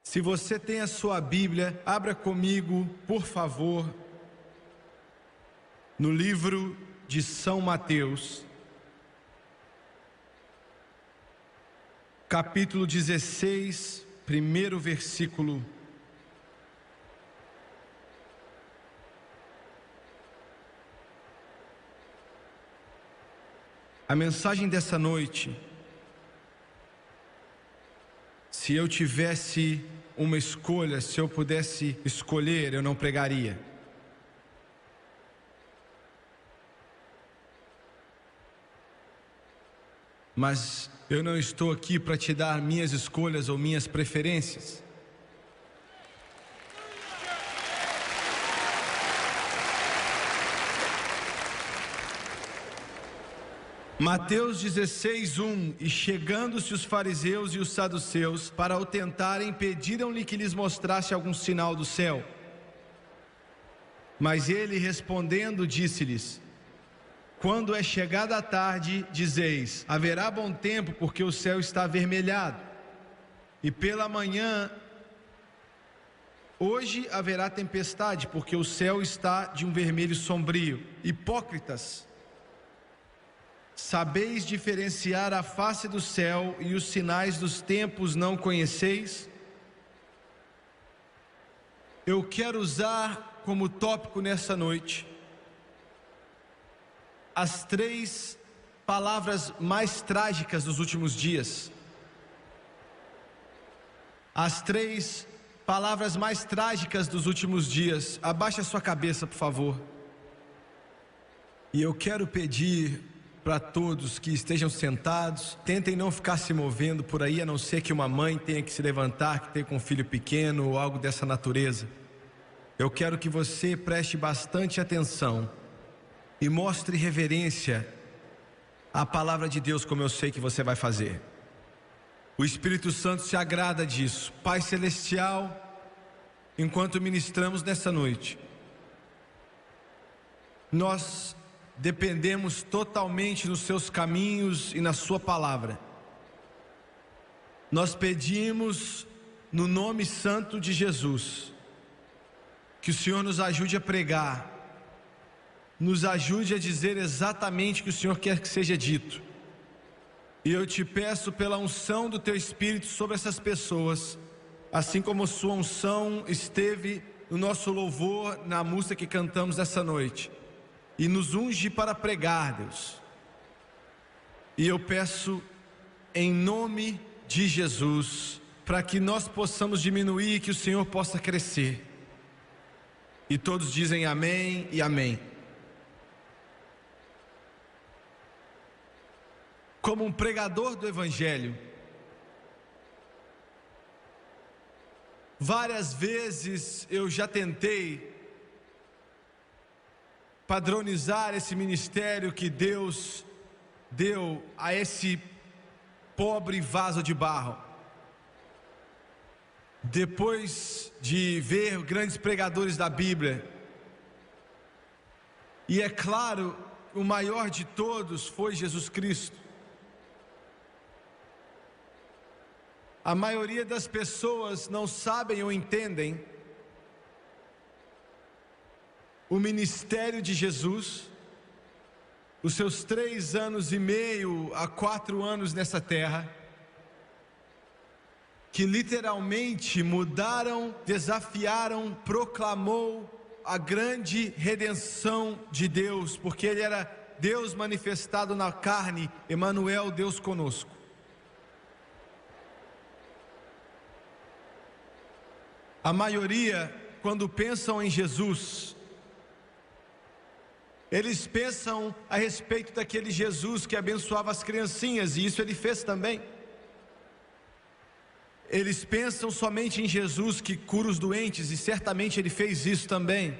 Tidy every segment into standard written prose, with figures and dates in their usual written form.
Se você tem a sua Bíblia, abra comigo, por favor, no livro de São Mateus, capítulo 16, primeiro versículo. A mensagem dessa noite: se eu tivesse uma escolha, se eu pudesse escolher, eu não pregaria. Mas eu não estou aqui para te dar minhas escolhas ou minhas preferências. Mateus 16:1. E chegando-se os fariseus e os saduceus para o tentarem, pediram-lhe que lhes mostrasse algum sinal do céu. Mas ele, respondendo, disse-lhes: quando é chegada a tarde, dizeis: haverá bom tempo, porque o céu está avermelhado. E pela manhã, hoje haverá tempestade, porque o céu está de um vermelho sombrio. Hipócritas, sabeis diferenciar a face do céu e os sinais dos tempos não conheceis? Eu quero usar como tópico nessa noite as 3 palavras mais trágicas dos últimos dias. As 3 palavras mais trágicas dos últimos dias. Abaixe a sua cabeça, por favor. E eu quero pedir para todos que estejam sentados, tentem não ficar se movendo por aí, a não ser que uma mãe tenha que se levantar, que tenha com um filho pequeno ou algo dessa natureza. Eu quero que você preste bastante atenção e mostre reverência à palavra de Deus, como eu sei que você vai fazer. O Espírito Santo se agrada disso. Pai Celestial, enquanto ministramos nessa noite, nós dependemos totalmente dos seus caminhos e na sua palavra. Nós pedimos no nome santo de Jesus que o Senhor nos ajude a pregar, nos ajude a dizer exatamente o que o Senhor quer que seja dito. E eu te peço pela unção do teu Espírito sobre essas pessoas, assim como sua unção esteve no nosso louvor, na música que cantamos essa noite, e nos unge para pregar, Deus. E eu peço em nome de Jesus, para que nós possamos diminuir e que o Senhor possa crescer. E todos dizem amém e amém. Como um pregador do Evangelho, várias vezes eu já tentei padronizar esse ministério que Deus deu a esse pobre vaso de barro. Depois de ver grandes pregadores da Bíblia, e é claro, o maior de todos foi Jesus Cristo. A maioria das pessoas não sabem ou entendem o ministério de Jesus, os seus 3 anos e meio a 4 anos nessa terra, que literalmente mudaram, desafiaram, proclamou a grande redenção de Deus, porque Ele era Deus manifestado na carne, Emanuel, Deus conosco. A maioria, quando pensam em Jesus, eles pensam a respeito daquele Jesus que abençoava as criancinhas, e isso Ele fez também. Eles pensam somente em Jesus que cura os doentes, e certamente Ele fez isso também.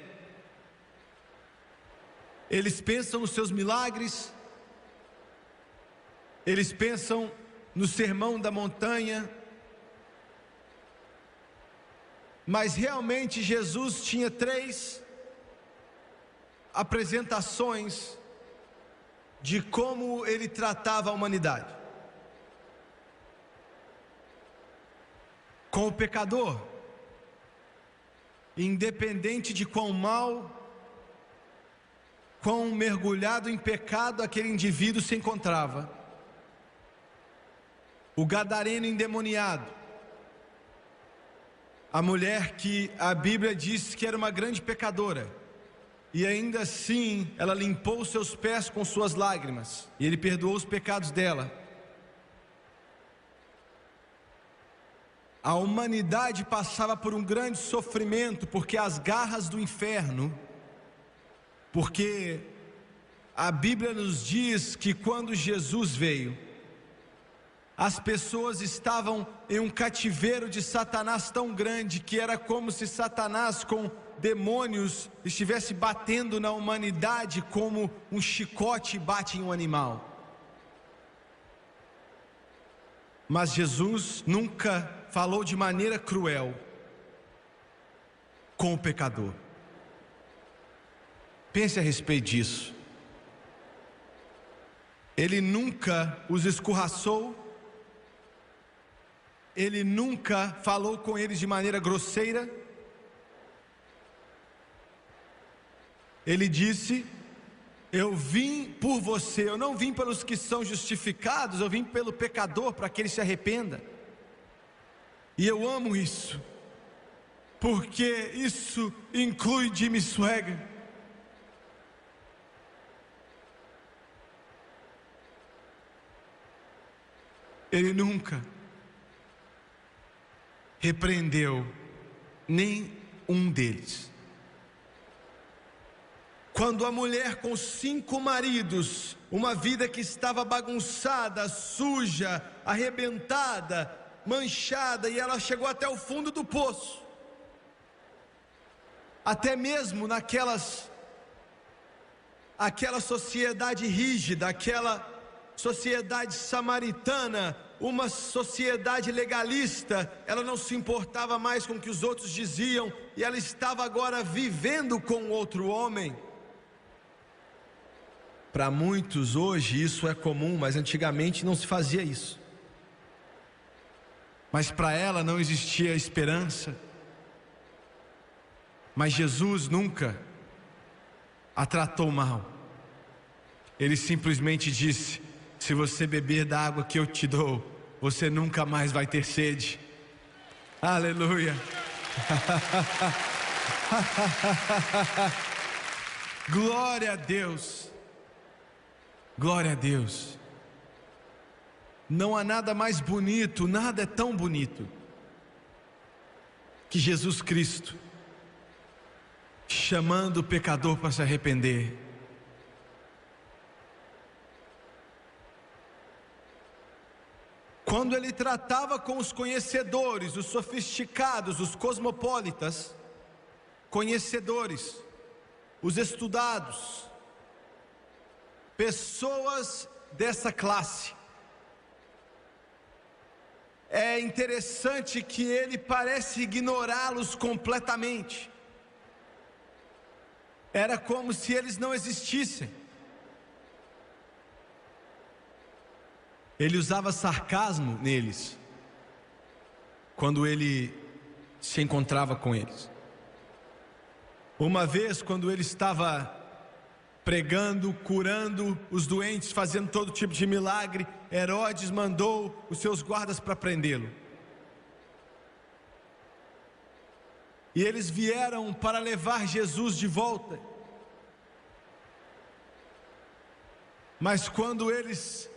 Eles pensam nos seus milagres, eles pensam no sermão da montanha, mas realmente Jesus tinha 3 apresentações de como Ele tratava a humanidade. com o pecador, independente de quão mal, quão mergulhado em pecado aquele indivíduo se encontrava. O gadareno endemoniado, a mulher que a Bíblia diz que era uma grande pecadora, e ainda assim ela limpou os seus pés com suas lágrimas, e ele perdoou os pecados dela. A humanidade passava por um grande sofrimento, porque as garras do inferno, porque a Bíblia nos diz que quando Jesus veio, as pessoas estavam em um cativeiro de Satanás tão grande, que era como se Satanás com demônios estivesse batendo na humanidade como um chicote bate em um animal. Mas Jesus nunca falou de maneira cruel com o pecador. Pense a respeito disso. Ele nunca os escorraçou, ele nunca falou com eles de maneira grosseira. Ele disse: eu vim por você, eu não vim pelos que são justificados, eu vim pelo pecador, para que ele se arrependa. E eu amo isso, porque isso inclui Jimmy Swaggart. Ele nunca repreendeu nem um deles. Quando a mulher com 5 maridos, uma vida que estava bagunçada, suja, arrebentada, manchada, e ela chegou até o fundo do poço, até mesmo aquela sociedade rígida, aquela sociedade samaritana, uma sociedade legalista, ela não se importava mais com o que os outros diziam, e ela estava agora vivendo com outro homem. Para muitos hoje isso é comum, mas antigamente não se fazia isso. Mas para ela não existia esperança. Mas Jesus nunca a tratou mal. Ele simplesmente disse: se você beber da água que eu te dou, você nunca mais vai ter sede. Aleluia. Glória a Deus. Glória a Deus. Não há nada mais bonito, nada é tão bonito que Jesus Cristo chamando o pecador para se arrepender. Quando ele tratava com os conhecedores, os sofisticados, os cosmopolitas, conhecedores, os estudados, pessoas dessa classe, é interessante que ele parece ignorá-los completamente. Era como se eles não existissem. Ele usava sarcasmo neles, quando ele se encontrava com eles. Uma vez, quando ele estava pregando, curando os doentes, fazendo todo tipo de milagre, Herodes mandou os seus guardas para prendê-lo. E eles vieram para levar Jesus de volta. Mas quando eles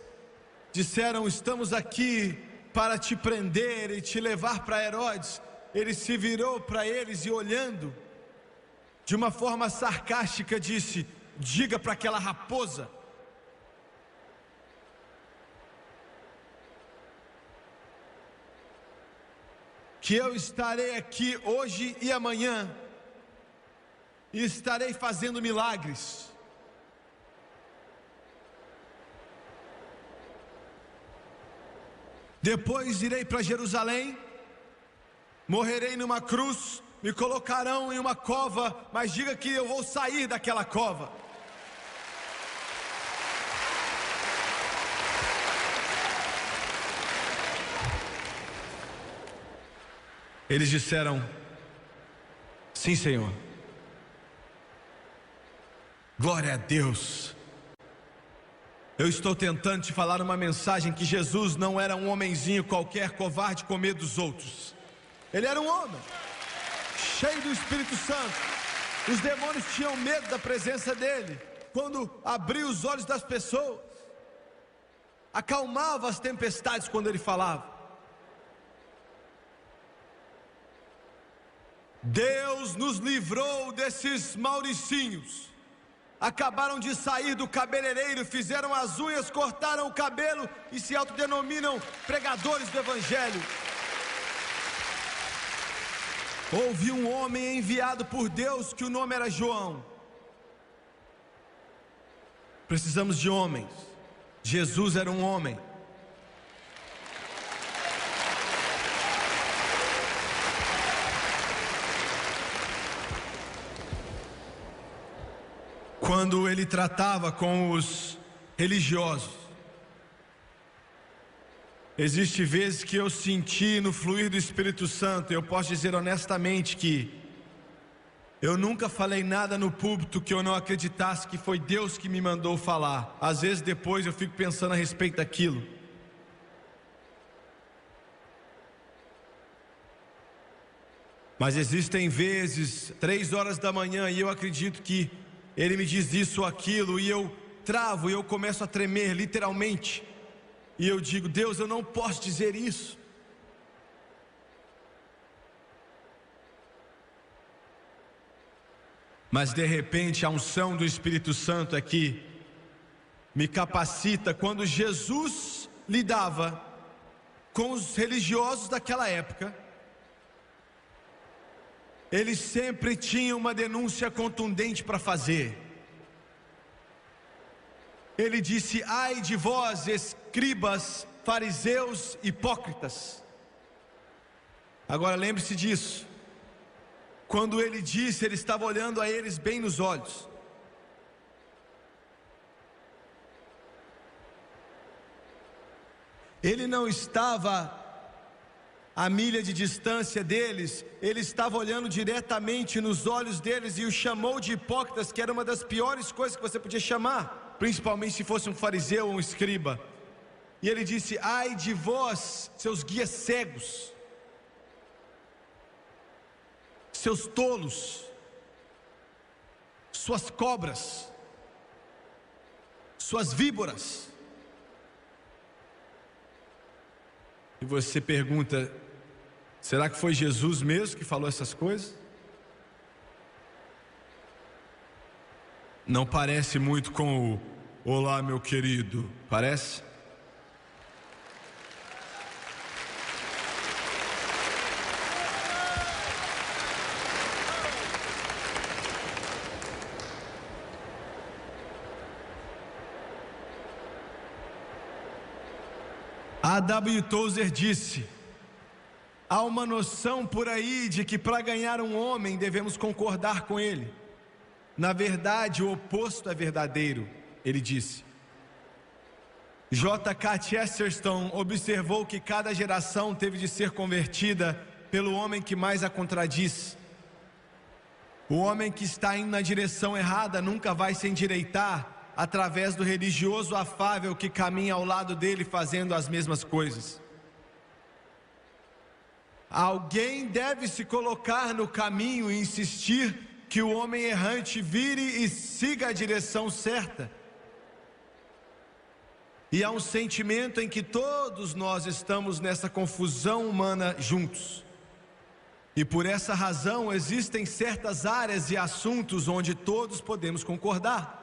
disseram: estamos aqui para te prender e te levar para Herodes, ele se virou para eles e, olhando de uma forma sarcástica, disse: diga para aquela raposa que eu estarei aqui hoje e amanhã, e estarei fazendo milagres. Depois irei para Jerusalém, morrerei numa cruz, me colocarão em uma cova, mas diga que eu vou sair daquela cova. Eles disseram: sim, Senhor. Glória a Deus. Eu estou tentando te falar uma mensagem que Jesus não era um homenzinho qualquer, covarde com medo dos outros. Ele era um homem cheio do Espírito Santo. Os demônios tinham medo da presença dele. Quando abria os olhos das pessoas, acalmava as tempestades quando ele falava. Deus nos livrou desses mauricinhos. Acabaram de sair do cabeleireiro, fizeram as unhas, cortaram o cabelo e se autodenominam pregadores do Evangelho. Houve um homem enviado por Deus que o nome era João. Precisamos de homens. Jesus era um homem. Quando ele tratava com os religiosos, existe vezes que eu senti no fluir do Espírito Santo. Eu posso dizer honestamente que eu nunca falei nada no púlpito que eu não acreditasse que foi Deus que me mandou falar. Às vezes depois eu fico pensando a respeito daquilo. Mas existem vezes, 3 horas da manhã, e eu acredito que Ele me diz isso ou aquilo, e eu travo, e eu começo a tremer, literalmente. E eu digo: Deus, eu não posso dizer isso. Mas de repente a unção do Espírito Santo aqui me capacita. Quando Jesus lidava com os religiosos daquela época, ele sempre tinha uma denúncia contundente para fazer. Ele disse: ai de vós, escribas, fariseus, hipócritas. Agora lembre-se disso. Quando ele disse, ele estava olhando a eles bem nos olhos. Ele não estava a milha de distância deles, ele estava olhando diretamente nos olhos deles e os chamou de hipócritas, que era uma das piores coisas que você podia chamar, principalmente se fosse um fariseu ou um escriba. E ele disse: ai de vós, seus guias cegos, seus tolos, suas cobras, suas víboras. E você pergunta: será que foi Jesus mesmo que falou essas coisas? Não parece muito com o olá meu querido, parece? A W. Tozer disse: há uma noção por aí de que para ganhar um homem devemos concordar com ele. Na verdade, o oposto é verdadeiro, ele disse. J.K. Chesterton observou que cada geração teve de ser convertida pelo homem que mais a contradiz. O homem que está indo na direção errada nunca vai se endireitar através do religioso afável que caminha ao lado dele fazendo as mesmas coisas. Alguém deve se colocar no caminho e insistir que o homem errante vire e siga a direção certa. E há um sentimento em que todos nós estamos nessa confusão humana juntos. E por essa razão existem certas áreas e assuntos onde todos podemos concordar.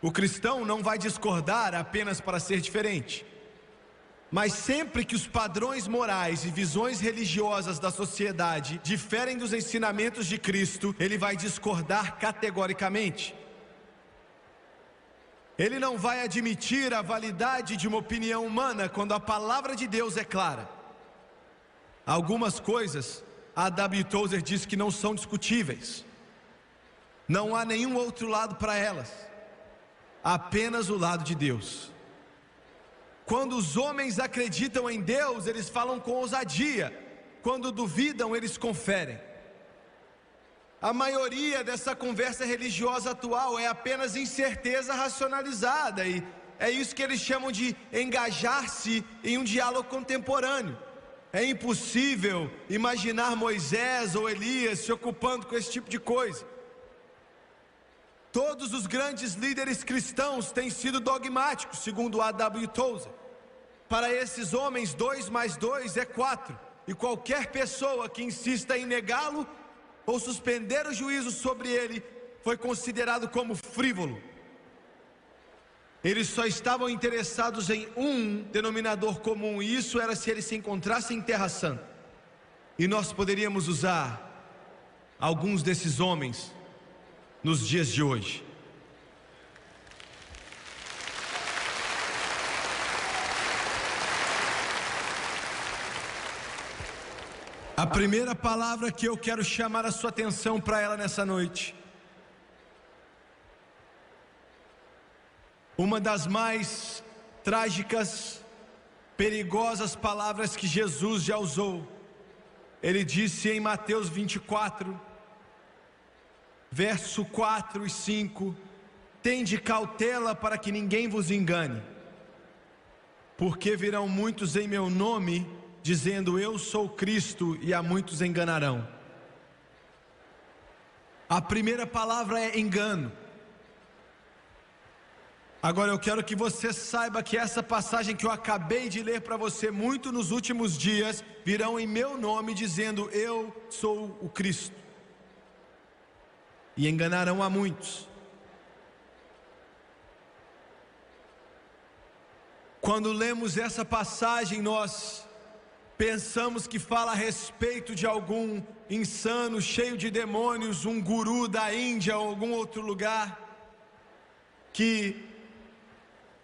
O cristão não vai discordar apenas para ser diferente. Mas sempre que os padrões morais e visões religiosas da sociedade diferem dos ensinamentos de Cristo, ele vai discordar categoricamente. Ele não vai admitir a validade de uma opinião humana quando a palavra de Deus é clara. Algumas coisas, a W. Tozer diz que não são discutíveis. Não há nenhum outro lado para elas, apenas o lado de Deus. Quando os homens acreditam em Deus, eles falam com ousadia, quando duvidam, eles conferem. A maioria dessa conversa religiosa atual é apenas incerteza racionalizada, e é isso que eles chamam de engajar-se em um diálogo contemporâneo. É impossível imaginar Moisés ou Elias se ocupando com esse tipo de coisa. Todos os grandes líderes cristãos têm sido dogmáticos, segundo A.W. Tozer. Para esses homens, 2 mais 2 é 4, e qualquer pessoa que insista em negá-lo ou suspender o juízo sobre ele foi considerado como frívolo. Eles só estavam interessados em um denominador comum, e isso era se eles se encontrassem em Terra Santa. E nós poderíamos usar alguns desses homens nos dias de hoje. A primeira palavra que eu quero chamar a sua atenção para ela nessa noite, uma das mais trágicas, perigosas palavras que Jesus já usou. Ele disse em Mateus 24, verso 4 e 5: tende cautela para que ninguém vos engane, porque virão muitos em meu nome, dizendo eu sou Cristo, e a muitos enganarão. A primeira palavra é engano. Agora eu quero que você saiba que essa passagem que eu acabei de ler para você, muito nos últimos dias virão em meu nome dizendo eu sou o Cristo, e enganarão a muitos. Quando lemos essa passagem, nós pensamos que fala a respeito de algum insano, cheio de demônios, um guru da Índia ou algum outro lugar, que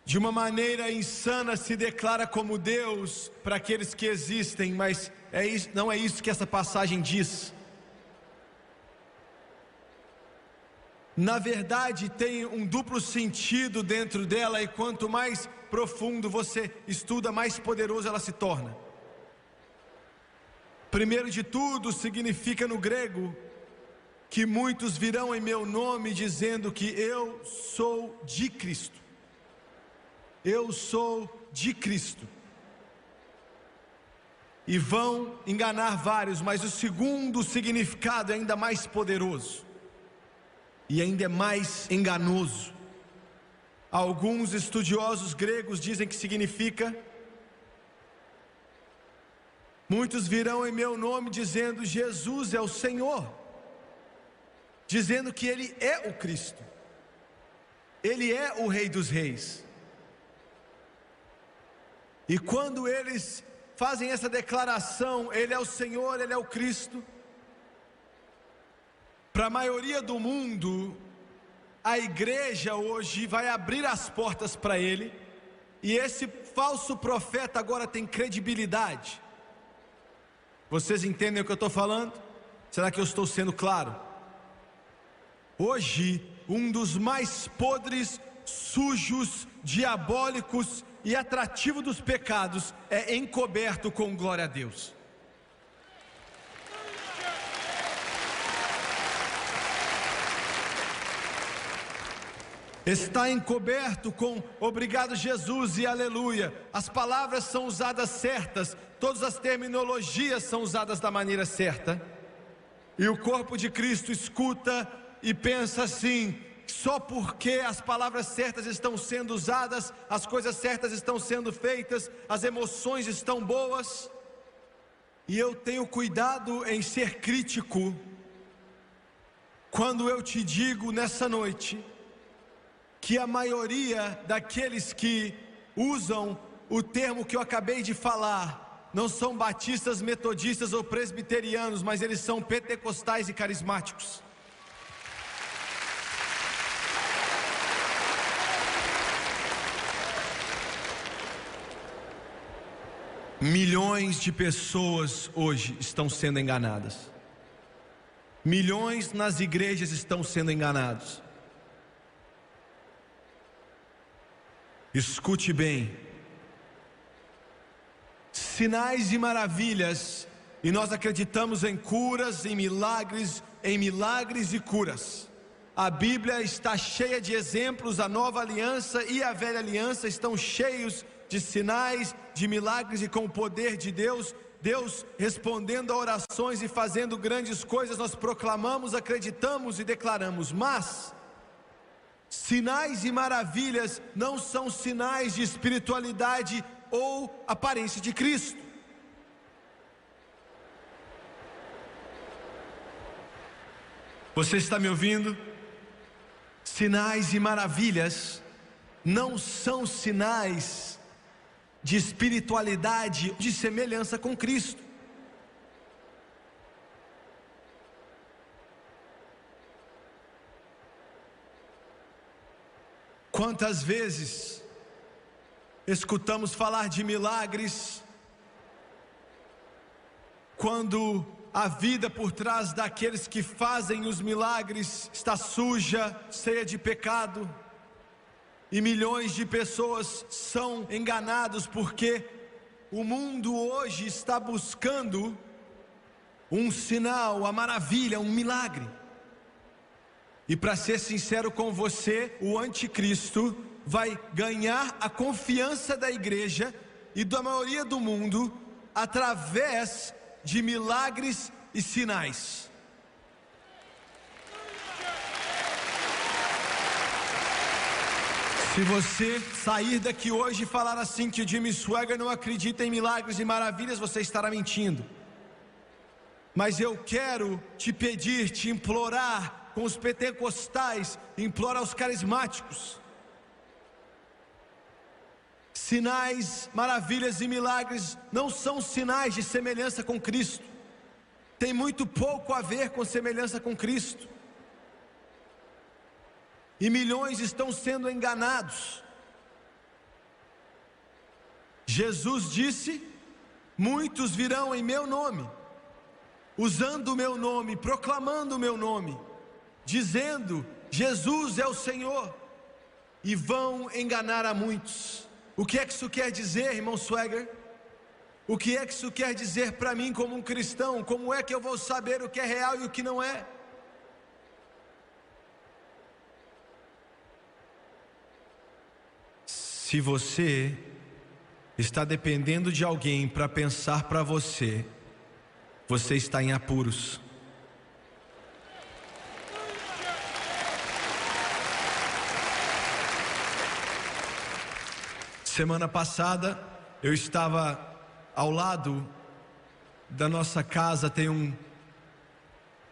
de uma maneira insana se declara como Deus para aqueles que existem, mas não é isso que essa passagem diz. Na verdade, tem um duplo sentido dentro dela, e quanto mais profundo você estuda, mais poderoso ela se torna. Primeiro de tudo, significa no grego que muitos virão em meu nome dizendo que eu sou de Cristo. Eu sou de Cristo. E vão enganar vários, mas o segundo significado é ainda mais poderoso e ainda é mais enganoso. Alguns estudiosos gregos dizem que significa: muitos virão em meu nome dizendo Jesus é o Senhor, dizendo que Ele é o Cristo, Ele é o Rei dos Reis. E quando eles fazem essa declaração, Ele é o Senhor, Ele é o Cristo, para a maioria do mundo, a igreja hoje vai abrir as portas para Ele, e esse falso profeta agora tem credibilidade. Vocês entendem o que eu estou falando? Será que eu estou sendo claro? Hoje, um dos mais podres, sujos, diabólicos e atrativo dos pecados é encoberto com glória a Deus. Está encoberto com obrigado Jesus e aleluia. As palavras são usadas certas, todas as terminologias são usadas da maneira certa, e o corpo de Cristo escuta e pensa assim: só porque as palavras certas estão sendo usadas, as coisas certas estão sendo feitas, as emoções estão boas. E eu tenho cuidado em ser crítico quando eu te digo nessa noite que a maioria daqueles que usam o termo que eu acabei de falar não são batistas, metodistas ou presbiterianos, mas eles são pentecostais e carismáticos. Milhões de pessoas hoje estão sendo enganadas. Milhões nas igrejas estão sendo enganados. Escute bem: sinais e maravilhas E nós acreditamos em curas, em milagres e curas. A Bíblia está cheia de exemplos, a nova aliança e a velha aliança estão cheios de sinais, de milagres e com o poder de Deus. Deus respondendo a orações e fazendo grandes coisas, nós proclamamos, acreditamos e declaramos. Mas sinais e maravilhas não são sinais de espiritualidade ou aparência de Cristo. Você está me ouvindo? Sinais e maravilhas não são sinais de espiritualidade, de semelhança com Cristo. Quantas vezes escutamos falar de milagres, quando a vida por trás daqueles que fazem os milagres está suja, cheia de pecado, e milhões de pessoas são enganados porque o mundo hoje está buscando um sinal, a maravilha, um milagre. E para ser sincero com você, o anticristo vai ganhar a confiança da igreja e da maioria do mundo através de milagres e sinais. Se você sair daqui hoje e falar assim que o Jimmy Swaggart não acredita em milagres e maravilhas, você estará mentindo. Mas eu quero te pedir, te implorar, com os pentecostais, implorar aos carismáticos. Sinais, maravilhas e milagres não são sinais de semelhança com Cristo. Tem muito pouco a ver com semelhança com Cristo. E milhões estão sendo enganados. Jesus disse: muitos virão em meu nome, usando o meu nome, proclamando o meu nome, dizendo: Jesus é o Senhor, e vão enganar a muitos. O que é que isso quer dizer, irmão Swaggart? O que é que isso quer dizer para mim como um cristão? Como é que eu vou saber o que é real e o que não é? Se você está dependendo de alguém para pensar para você, você está em apuros. Semana passada eu estava ao lado da nossa casa, tem um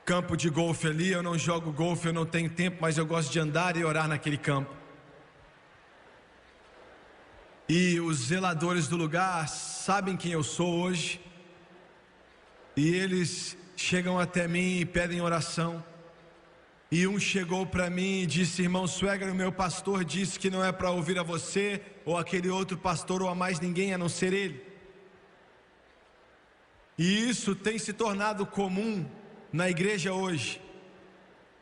campo de golfe ali. Eu não jogo golfe, eu não tenho tempo, mas eu gosto de andar e orar naquele campo. E os zeladores do lugar sabem quem eu sou hoje, e eles chegam até mim e pedem oração. E um chegou para mim e disse: irmão Swaggart, o meu pastor disse que não é para ouvir a você ou aquele outro pastor ou a mais ninguém a não ser ele. E isso tem se tornado comum na igreja hoje.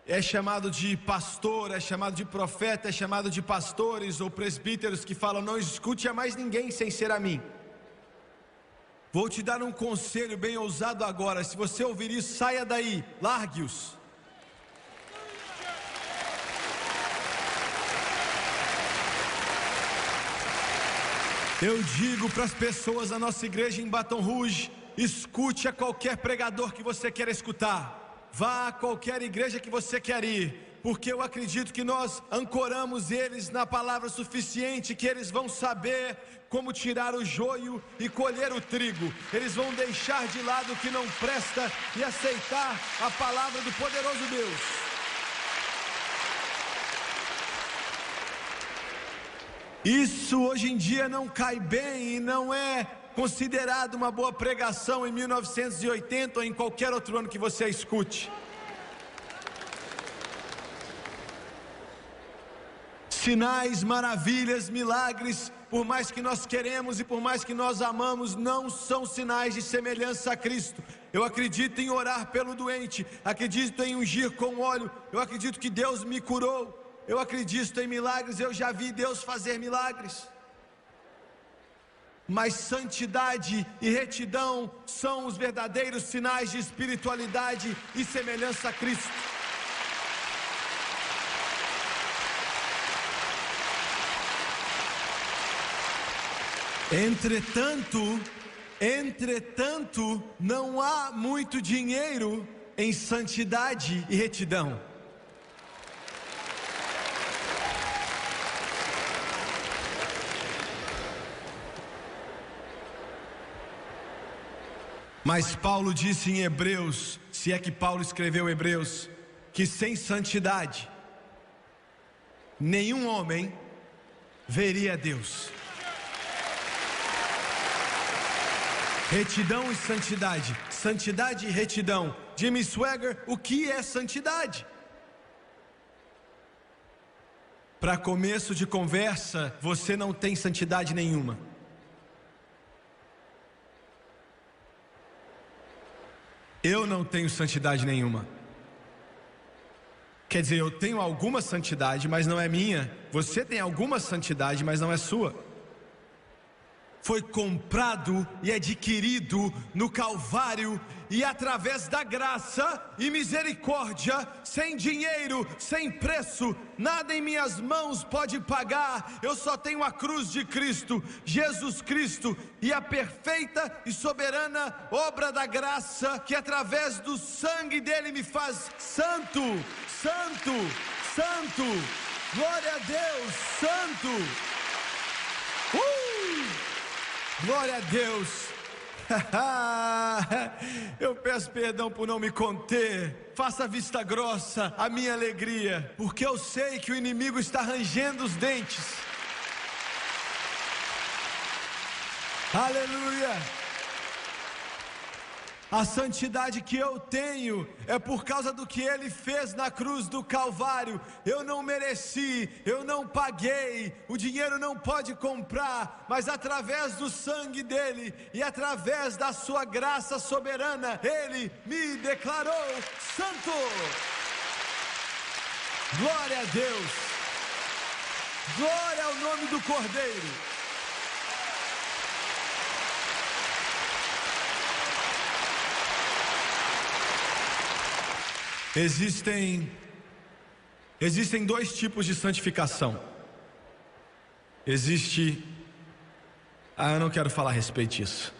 É chamado de pastor, é chamado de profeta, é chamado de pastores ou presbíteros que falam: não escute a mais ninguém sem ser a mim. Vou te dar um conselho bem ousado agora. Se você ouvir isso, saia daí, largue-os. Eu digo para as pessoas da nossa igreja em Baton Rouge: escute a qualquer pregador que você quer escutar. Vá a qualquer igreja que você quer ir, porque eu acredito que nós ancoramos eles na palavra suficiente, que eles vão saber como tirar o joio e colher o trigo. Eles vão deixar de lado o que não presta e aceitar a palavra do poderoso Deus. Isso hoje em dia não cai bem e não é considerado uma boa pregação em 1980 ou em qualquer outro ano que você a escute. Sinais, maravilhas, milagres, por mais que nós queremos e por mais que nós amamos, não são sinais de semelhança a Cristo. Eu acredito em orar pelo doente, acredito em ungir com óleo, eu acredito que Deus me curou, eu acredito em milagres, eu já vi Deus fazer milagres. mas santidade e retidão são os verdadeiros sinais de espiritualidade e semelhança a Cristo. Entretanto, não há muito dinheiro em santidade e retidão. Mas Paulo disse em Hebreus, se é que Paulo escreveu Hebreus, que sem santidade nenhum homem veria Deus. Retidão e santidade, santidade e retidão. Jimmy Swaggart, o que é santidade? Para começo de conversa, você não tem santidade nenhuma. Eu não tenho santidade nenhuma. Quer dizer, eu tenho alguma santidade, mas não é minha. Você tem alguma santidade, mas não é sua. Foi comprado e adquirido no Calvário, e através da graça e misericórdia, sem dinheiro, sem preço, nada em minhas mãos pode pagar. Eu só tenho a cruz de Cristo, Jesus Cristo, e a perfeita e soberana obra da graça, que através do sangue dele me faz santo, santo, santo. Glória a Deus, santo. Glória a Deus. Eu peço perdão por não me conter. Faça vista grossa a minha alegria, porque eu sei que o inimigo está rangendo os dentes. Aleluia. A santidade que eu tenho é por causa do que Ele fez na cruz do Calvário. Eu não mereci, eu não paguei, o dinheiro não pode comprar, mas através do sangue dEle e através da sua graça soberana, Ele me declarou santo. Glória a Deus, glória ao nome do Cordeiro. Existem dois tipos de santificação. Eu não quero falar a respeito disso.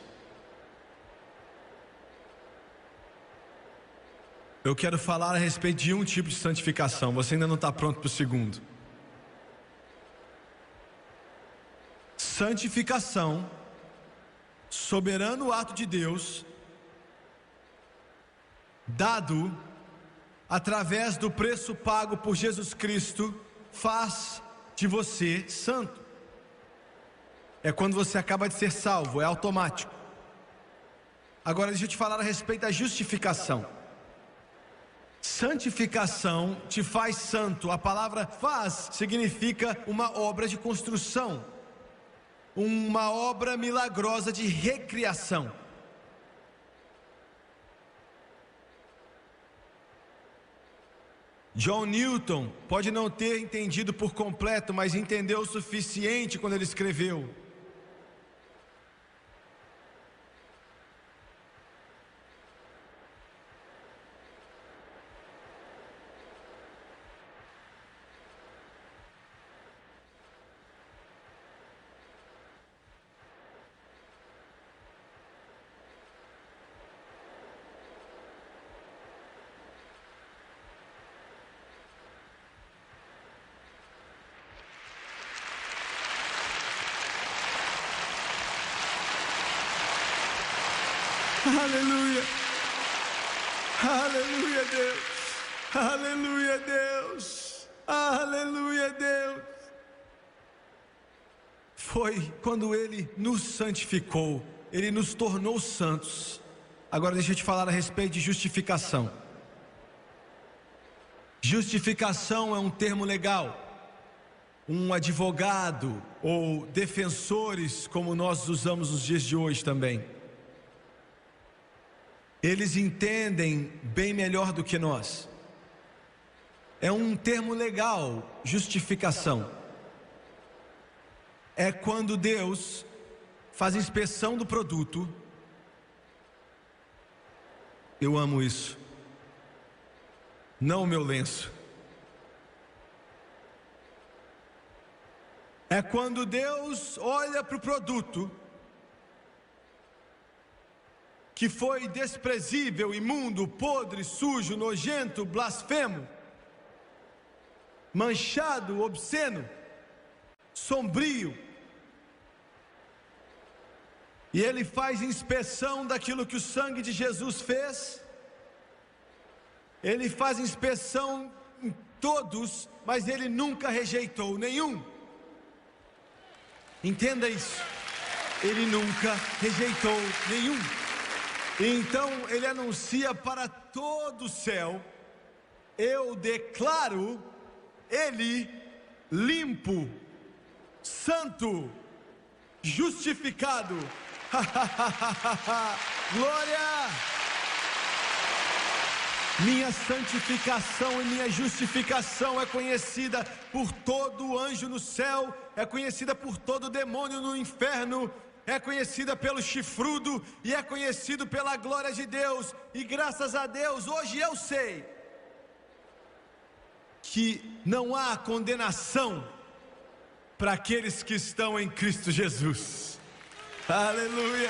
Eu quero falar a respeito de um tipo de santificação. Você ainda não está pronto para o segundo. Santificação, soberano ato de Deus, dado através do preço pago por Jesus Cristo, faz de você santo. É quando você acaba de ser salvo, é automático. Agora deixa eu te falar a respeito da justificação. Santificação te faz santo. A palavra faz significa uma obra de construção, uma obra milagrosa de recriação. John Newton pode não ter entendido por completo, mas entendeu o suficiente quando ele escreveu: aleluia, aleluia Deus, aleluia Deus, aleluia Deus. Foi quando Ele nos santificou, Ele nos tornou santos. Agora deixa eu te falar a respeito de justificação. Justificação é um termo legal. Um advogado ou defensores, como nós usamos nos dias de hoje também, eles entendem bem melhor do que nós. É um termo legal, justificação. É quando Deus faz inspeção do produto. Eu amo isso. Não o meu lenço. É quando Deus olha para o produto que foi desprezível, imundo, podre, sujo, nojento, blasfemo, manchado, obsceno, sombrio, e Ele faz inspeção daquilo que o sangue de Jesus fez. Ele faz inspeção em todos, mas Ele nunca rejeitou nenhum. Entenda isso. Ele nunca rejeitou nenhum. Então Ele anuncia para todo o céu: eu declaro Ele limpo, santo, justificado. Glória! Minha santificação e minha justificação é conhecida por todo anjo no céu, é conhecida por todo demônio no inferno, é conhecida pelo chifrudo e é conhecido pela glória de Deus. E graças a Deus, hoje eu sei que não há condenação para aqueles que estão em Cristo Jesus. Aleluia!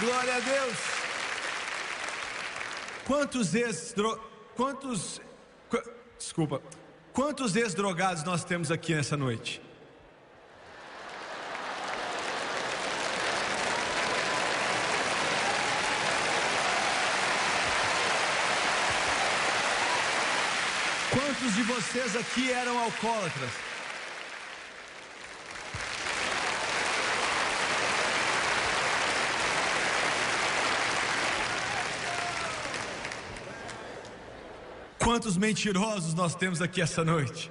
Glória a Deus! Quantos ex-drogados nós temos aqui nessa noite? Quantos de vocês aqui eram alcoólatras? Quantos mentirosos nós temos aqui essa noite?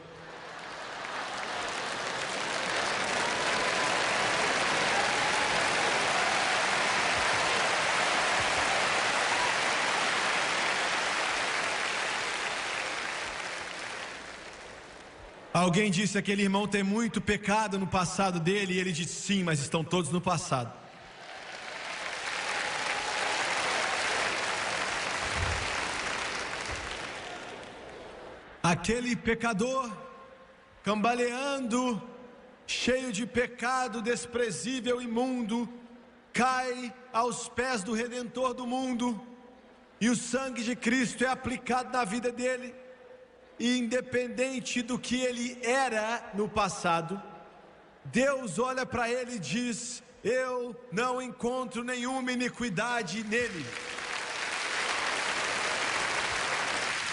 Alguém disse: aquele irmão tem muito pecado no passado dele, e ele disse: sim, mas estão todos no passado. Aquele pecador, cambaleando, cheio de pecado, desprezível, imundo, cai aos pés do Redentor do mundo, e o sangue de Cristo é aplicado na vida dele, e independente do que ele era no passado, Deus olha para ele e diz: eu não encontro nenhuma iniquidade nele.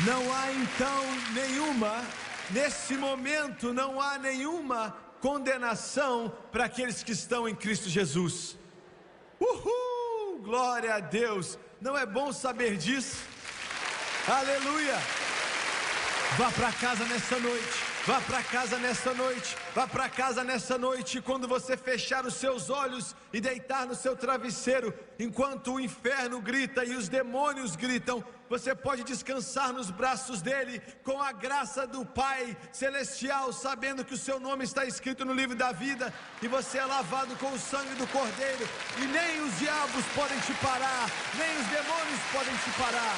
Não há então nesse momento não há nenhuma condenação para aqueles que estão em Cristo Jesus. Uhul! Glória a Deus! Não é bom saber disso? Aleluia! Vá para casa nessa noite. Vá para casa nessa noite. Vá para casa nessa noite. Quando você fechar os seus olhos e deitar no seu travesseiro, enquanto o inferno grita e os demônios gritam, você pode descansar nos braços dele, com a graça do Pai Celestial, sabendo que o seu nome está escrito no livro da vida, e você é lavado com o sangue do Cordeiro, e nem os diabos podem te parar, nem os demônios podem te parar.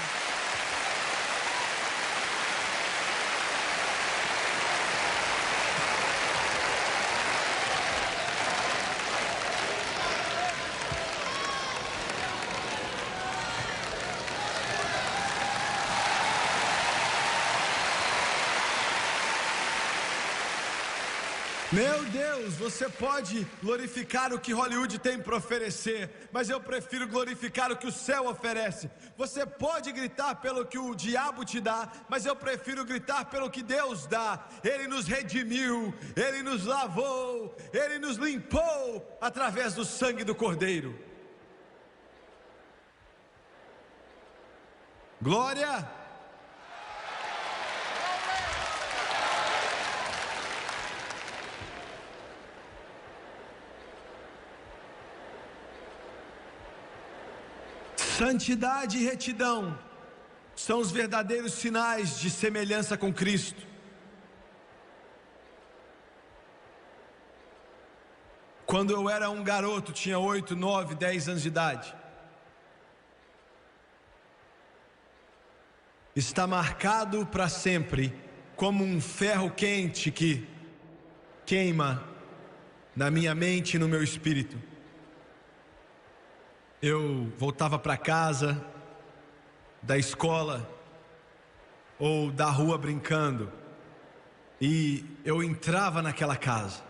Meu Deus, você pode glorificar o que Hollywood tem para oferecer, mas eu prefiro glorificar o que o céu oferece. Você pode gritar pelo que o diabo te dá, mas eu prefiro gritar pelo que Deus dá. Ele nos redimiu, Ele nos lavou, Ele nos limpou através do sangue do Cordeiro. Glória! Santidade e retidão são os verdadeiros sinais de semelhança com Cristo. quando eu era um garoto, tinha 8, 9, 10 anos de idade. Está marcado para sempre como um ferro quente que queima na minha mente e no meu espírito. Eu voltava para casa, da escola ou da rua brincando, e eu entrava naquela casa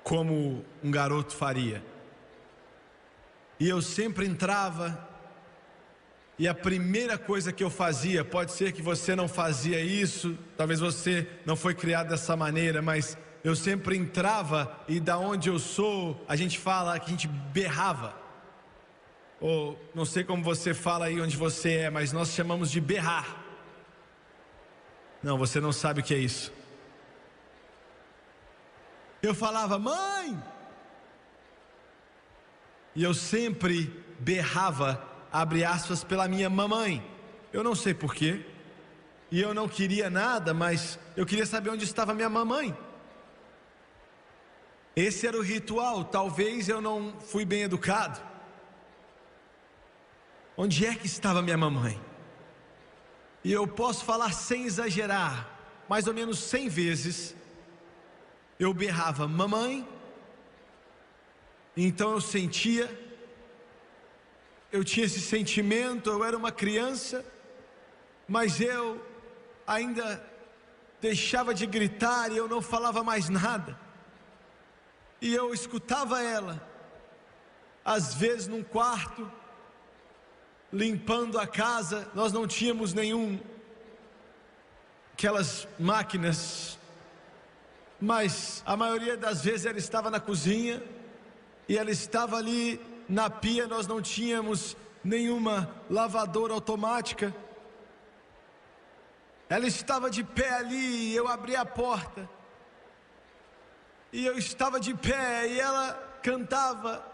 como um garoto faria. E eu sempre entrava, e a primeira coisa que eu fazia, pode ser que você não fazia isso, talvez você não foi criado dessa maneira, mas eu sempre entrava, e da onde eu sou, a gente fala que a gente berrava. Ou não sei como você fala aí onde você é, mas nós chamamos de berrar. Não, você não sabe o que é isso. Eu falava, mãe! E eu sempre berrava, abre aspas, pela minha mamãe. Eu não sei porquê. E eu não queria nada, mas eu queria saber onde estava minha mamãe. Esse era o ritual. Talvez eu não fui bem educado. Onde é que estava minha mamãe? E eu posso falar sem exagerar, mais ou menos 100 vezes, eu berrava, mamãe. Então eu sentia, eu tinha esse sentimento, eu era uma criança, mas eu ainda deixava de gritar e eu não falava mais nada. E eu escutava ela, às vezes num quarto, limpando a casa. Nós não tínhamos aquelas máquinas, mas a maioria das vezes ela estava na cozinha, e ela estava ali na pia. Nós não tínhamos nenhuma lavadora automática. Ela estava de pé ali, e eu abri a porta, e eu estava de pé, e ela cantava,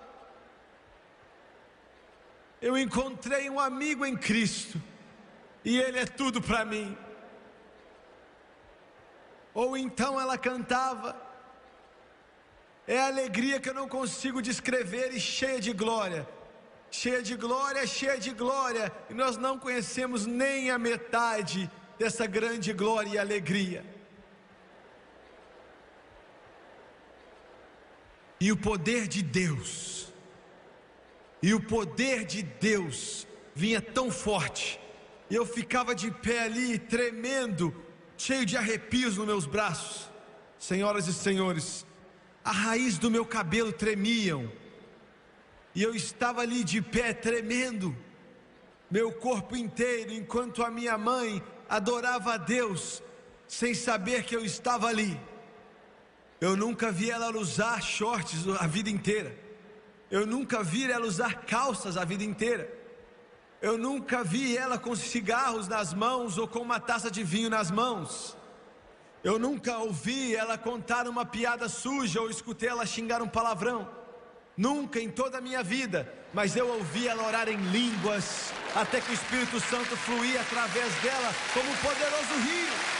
eu encontrei um amigo em Cristo, e Ele é tudo para mim. Ou então ela cantava, é a alegria que eu não consigo descrever, e cheia de glória, cheia de glória, cheia de glória, e nós não conhecemos nem a metade dessa grande glória e alegria. E o poder de Deus, vinha tão forte, e eu ficava de pé ali, tremendo, cheio de arrepios nos meus braços. Senhoras e senhores, a raiz do meu cabelo tremiam, e eu estava ali de pé, tremendo, meu corpo inteiro, enquanto a minha mãe adorava a Deus, sem saber que eu estava ali. Eu nunca vi ela usar shorts a vida inteira. Eu nunca vi ela usar calças a vida inteira. Eu nunca vi ela com cigarros nas mãos ou com uma taça de vinho nas mãos. Eu nunca ouvi ela contar uma piada suja ou escutei ela xingar um palavrão. Nunca em toda a minha vida. Mas eu ouvi ela orar em línguas, até que o Espírito Santo fluía através dela como um poderoso rio.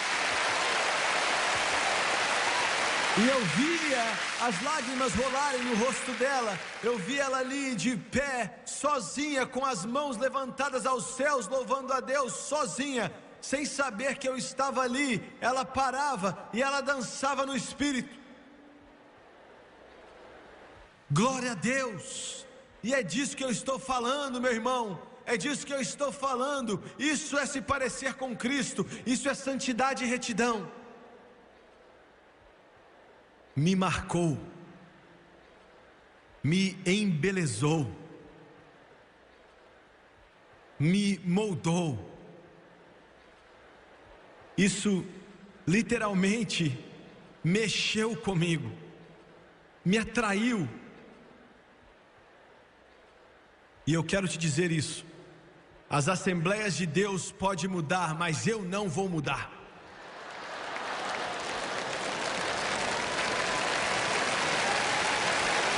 E eu via as lágrimas rolarem no rosto dela. Eu via ela ali de pé, sozinha, com as mãos levantadas aos céus, louvando a Deus, sozinha, sem saber que eu estava ali. Ela parava e ela dançava no Espírito. Glória a Deus. E é disso que eu estou falando, meu irmão. É disso que eu estou falando. Isso é se parecer com Cristo. Isso é santidade e retidão. Me marcou, me embelezou, me moldou. Isso literalmente mexeu comigo, me atraiu. E eu quero te dizer isso: as Assembleias de Deus podem mudar, mas eu não vou mudar.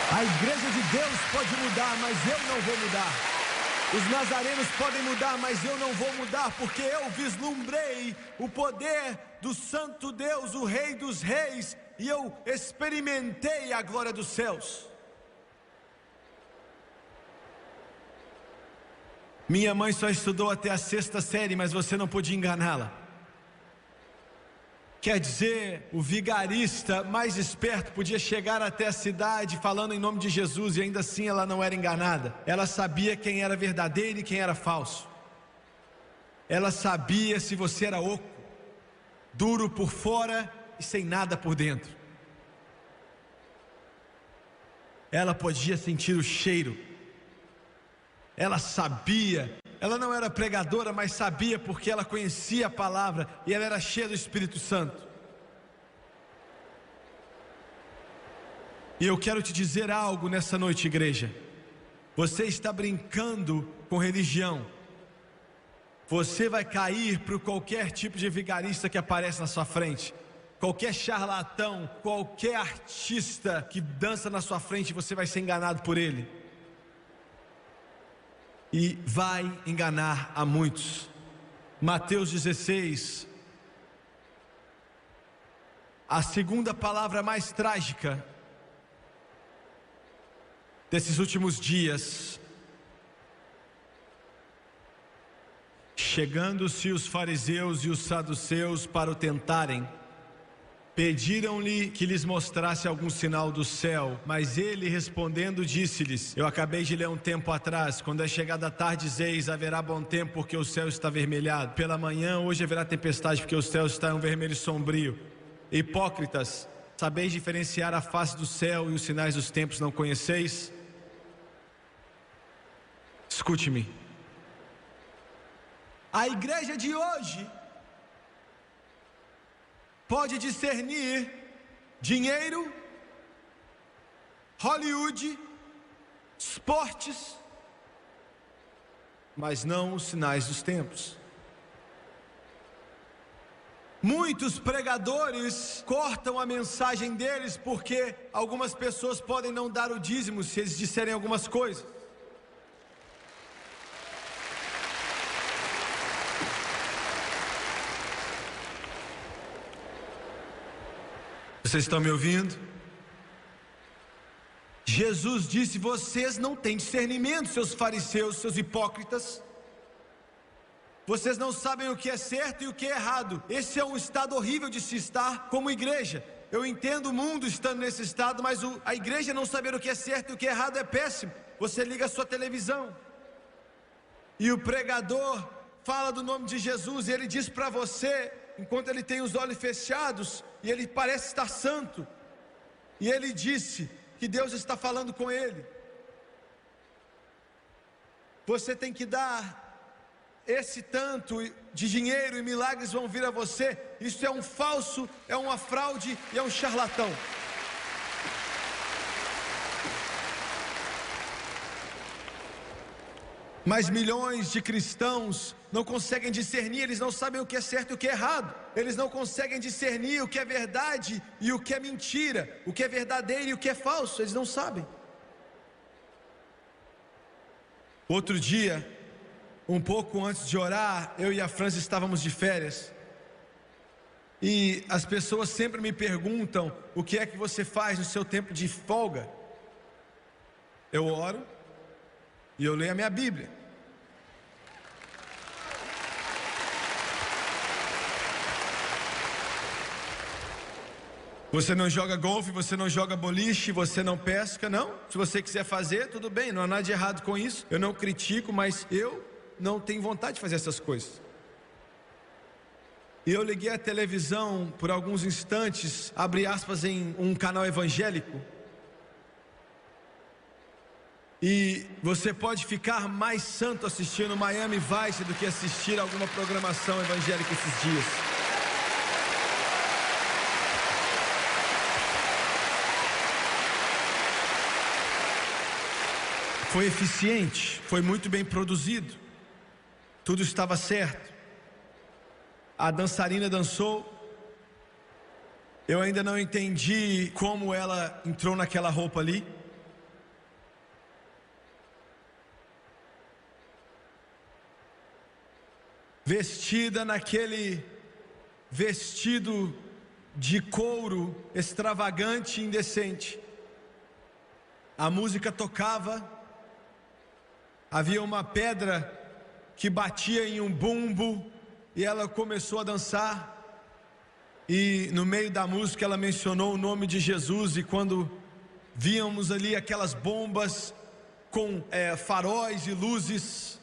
A igreja de Deus pode mudar, mas eu não vou mudar. Os nazarenos podem mudar, mas eu não vou mudar, porque eu vislumbrei o poder do Santo Deus, o Rei dos Reis, e eu experimentei a glória dos céus. Minha mãe só estudou até a 6ª série, mas você não podia enganá-la. Quer dizer, o vigarista mais esperto podia chegar até a cidade falando em nome de Jesus e ainda assim ela não era enganada. Ela sabia quem era verdadeiro e quem era falso. Ela sabia se você era oco, duro por fora e sem nada por dentro. Ela podia sentir o cheiro. Ela sabia, ela não era pregadora, mas sabia porque ela conhecia a palavra e ela era cheia do Espírito Santo. E eu quero te dizer algo nessa noite, igreja. Você está brincando com religião. Você vai cair para qualquer tipo de vigarista que aparece na sua frente. Qualquer charlatão, qualquer artista que dança na sua frente, você vai ser enganado por ele. E vai enganar a muitos. Mateus 16. A segunda palavra mais trágica desses últimos dias. Chegando-se os fariseus e os saduceus para o tentarem, pediram-lhe que lhes mostrasse algum sinal do céu, mas ele respondendo disse-lhes: eu acabei de ler um tempo atrás, quando é chegada a tarde dizeis, haverá bom tempo porque o céu está avermelhado, pela manhã hoje haverá tempestade porque os céus estão vermelho e sombrio. Hipócritas, sabeis diferenciar a face do céu e os sinais dos tempos não conheceis? Escute-me. A igreja de hoje pode discernir dinheiro, Hollywood, esportes, mas não os sinais dos tempos. Muitos pregadores cortam a mensagem deles porque algumas pessoas podem não dar o dízimo se eles disserem algumas coisas. Vocês estão me ouvindo? Jesus disse: vocês não têm discernimento, seus fariseus, seus hipócritas. Vocês não sabem o que é certo e o que é errado. Esse é um estado horrível de se estar como igreja. Eu entendo o mundo estando nesse estado, mas a igreja não saber o que é certo e o que é errado é péssimo. Você liga a sua televisão e o pregador fala do nome de Jesus e ele diz para você, enquanto ele tem os olhos fechados e ele parece estar santo, e ele disse que Deus está falando com ele. Você tem que dar esse tanto de dinheiro e milagres vão vir a você. Isso é um falso, é uma fraude e é um charlatão. Mas milhões de cristãos não conseguem discernir, eles não sabem o que é certo e o que é errado. Eles não conseguem discernir o que é verdade e o que é mentira, o que é verdadeiro e o que é falso, eles não sabem. Outro dia, um pouco antes de orar, eu e a França estávamos de férias. E as pessoas sempre me perguntam: o que é que você faz no seu tempo de folga? Eu oro e eu leio a minha Bíblia. Você não joga golfe, você não joga boliche, você não pesca, não? Se você quiser fazer, tudo bem, não há nada de errado com isso. Eu não critico, mas eu não tenho vontade de fazer essas coisas. E eu liguei a televisão por alguns instantes, abri aspas, em um canal evangélico. E você pode ficar mais santo assistindo Miami Vice do que assistir alguma programação evangélica esses dias. Foi eficiente, foi muito bem produzido, tudo estava certo. A dançarina dançou. Eu ainda não entendi como ela entrou naquela roupa ali. Vestida naquele vestido de couro extravagante e indecente. A música tocava, havia uma pedra que batia em um bumbo e ela começou a dançar. E no meio da música ela mencionou o nome de Jesus, e quando víamos ali aquelas bombas com faróis e luzes,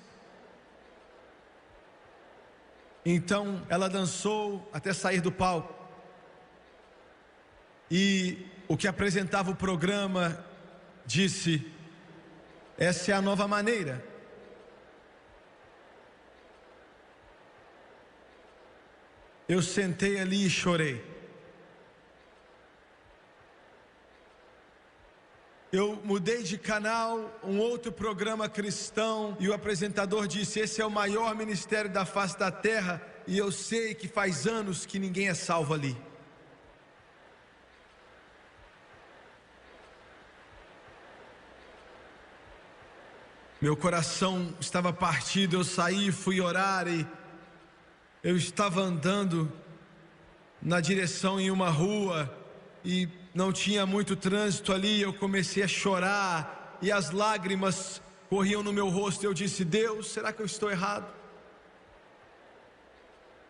então ela dançou até sair do palco. E o que apresentava o programa disse: essa é a nova maneira. Eu sentei ali e chorei. Eu mudei de canal, um outro programa cristão, e o apresentador disse: esse é o maior ministério da face da terra, e eu sei que faz anos que ninguém é salvo ali. Meu coração estava partido, eu saí, fui orar, e eu estava andando na direção em uma rua e não tinha muito trânsito ali. Eu comecei a chorar e as lágrimas corriam no meu rosto. Eu disse: Deus, será que eu estou errado?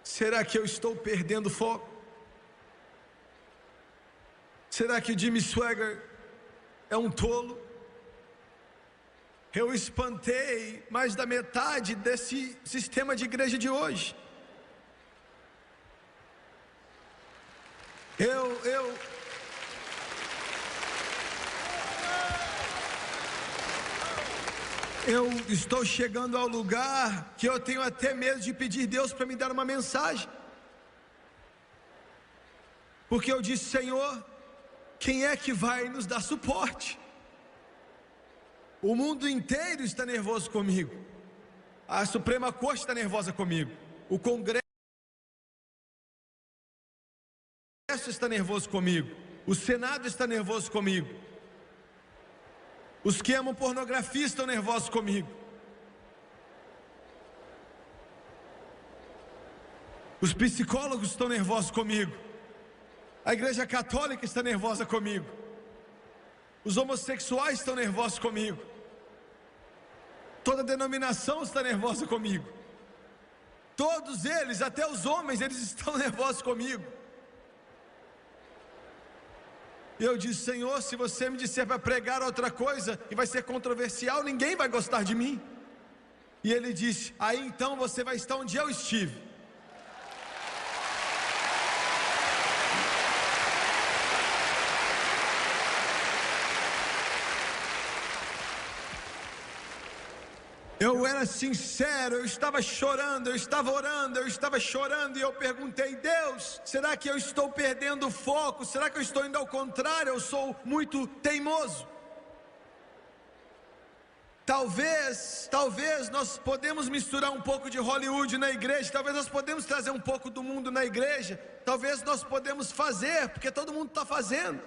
Será que eu estou perdendo foco? Será que Jimmy Swaggart é um tolo? Eu espantei mais da metade desse sistema de igreja de hoje. Eu estou chegando ao lugar que eu tenho até medo de pedir Deus para me dar uma mensagem, porque eu disse: Senhor, quem é que vai nos dar suporte? O mundo inteiro está nervoso comigo, a Suprema Corte está nervosa comigo, o Congresso está nervoso comigo, o Senado está nervoso comigo, os que amam pornografia estão nervosos comigo, os psicólogos estão nervosos comigo, a Igreja Católica está nervosa comigo, os homossexuais estão nervosos comigo, toda denominação está nervosa comigo, todos eles, até os homens, eles estão nervosos comigo. E eu disse: Senhor, se você me disser para pregar outra coisa que vai ser controversial, ninguém vai gostar de mim. E ele disse: aí então você vai estar onde eu estive. Eu era sincero, eu estava chorando, eu estava orando, eu estava chorando, e eu perguntei: Deus, será que eu estou perdendo o foco? Será que eu estou indo ao contrário? Eu sou muito teimoso. Talvez nós podemos misturar um pouco de Hollywood na igreja, talvez nós podemos trazer um pouco do mundo na igreja, talvez nós podemos fazer, porque todo mundo está fazendo.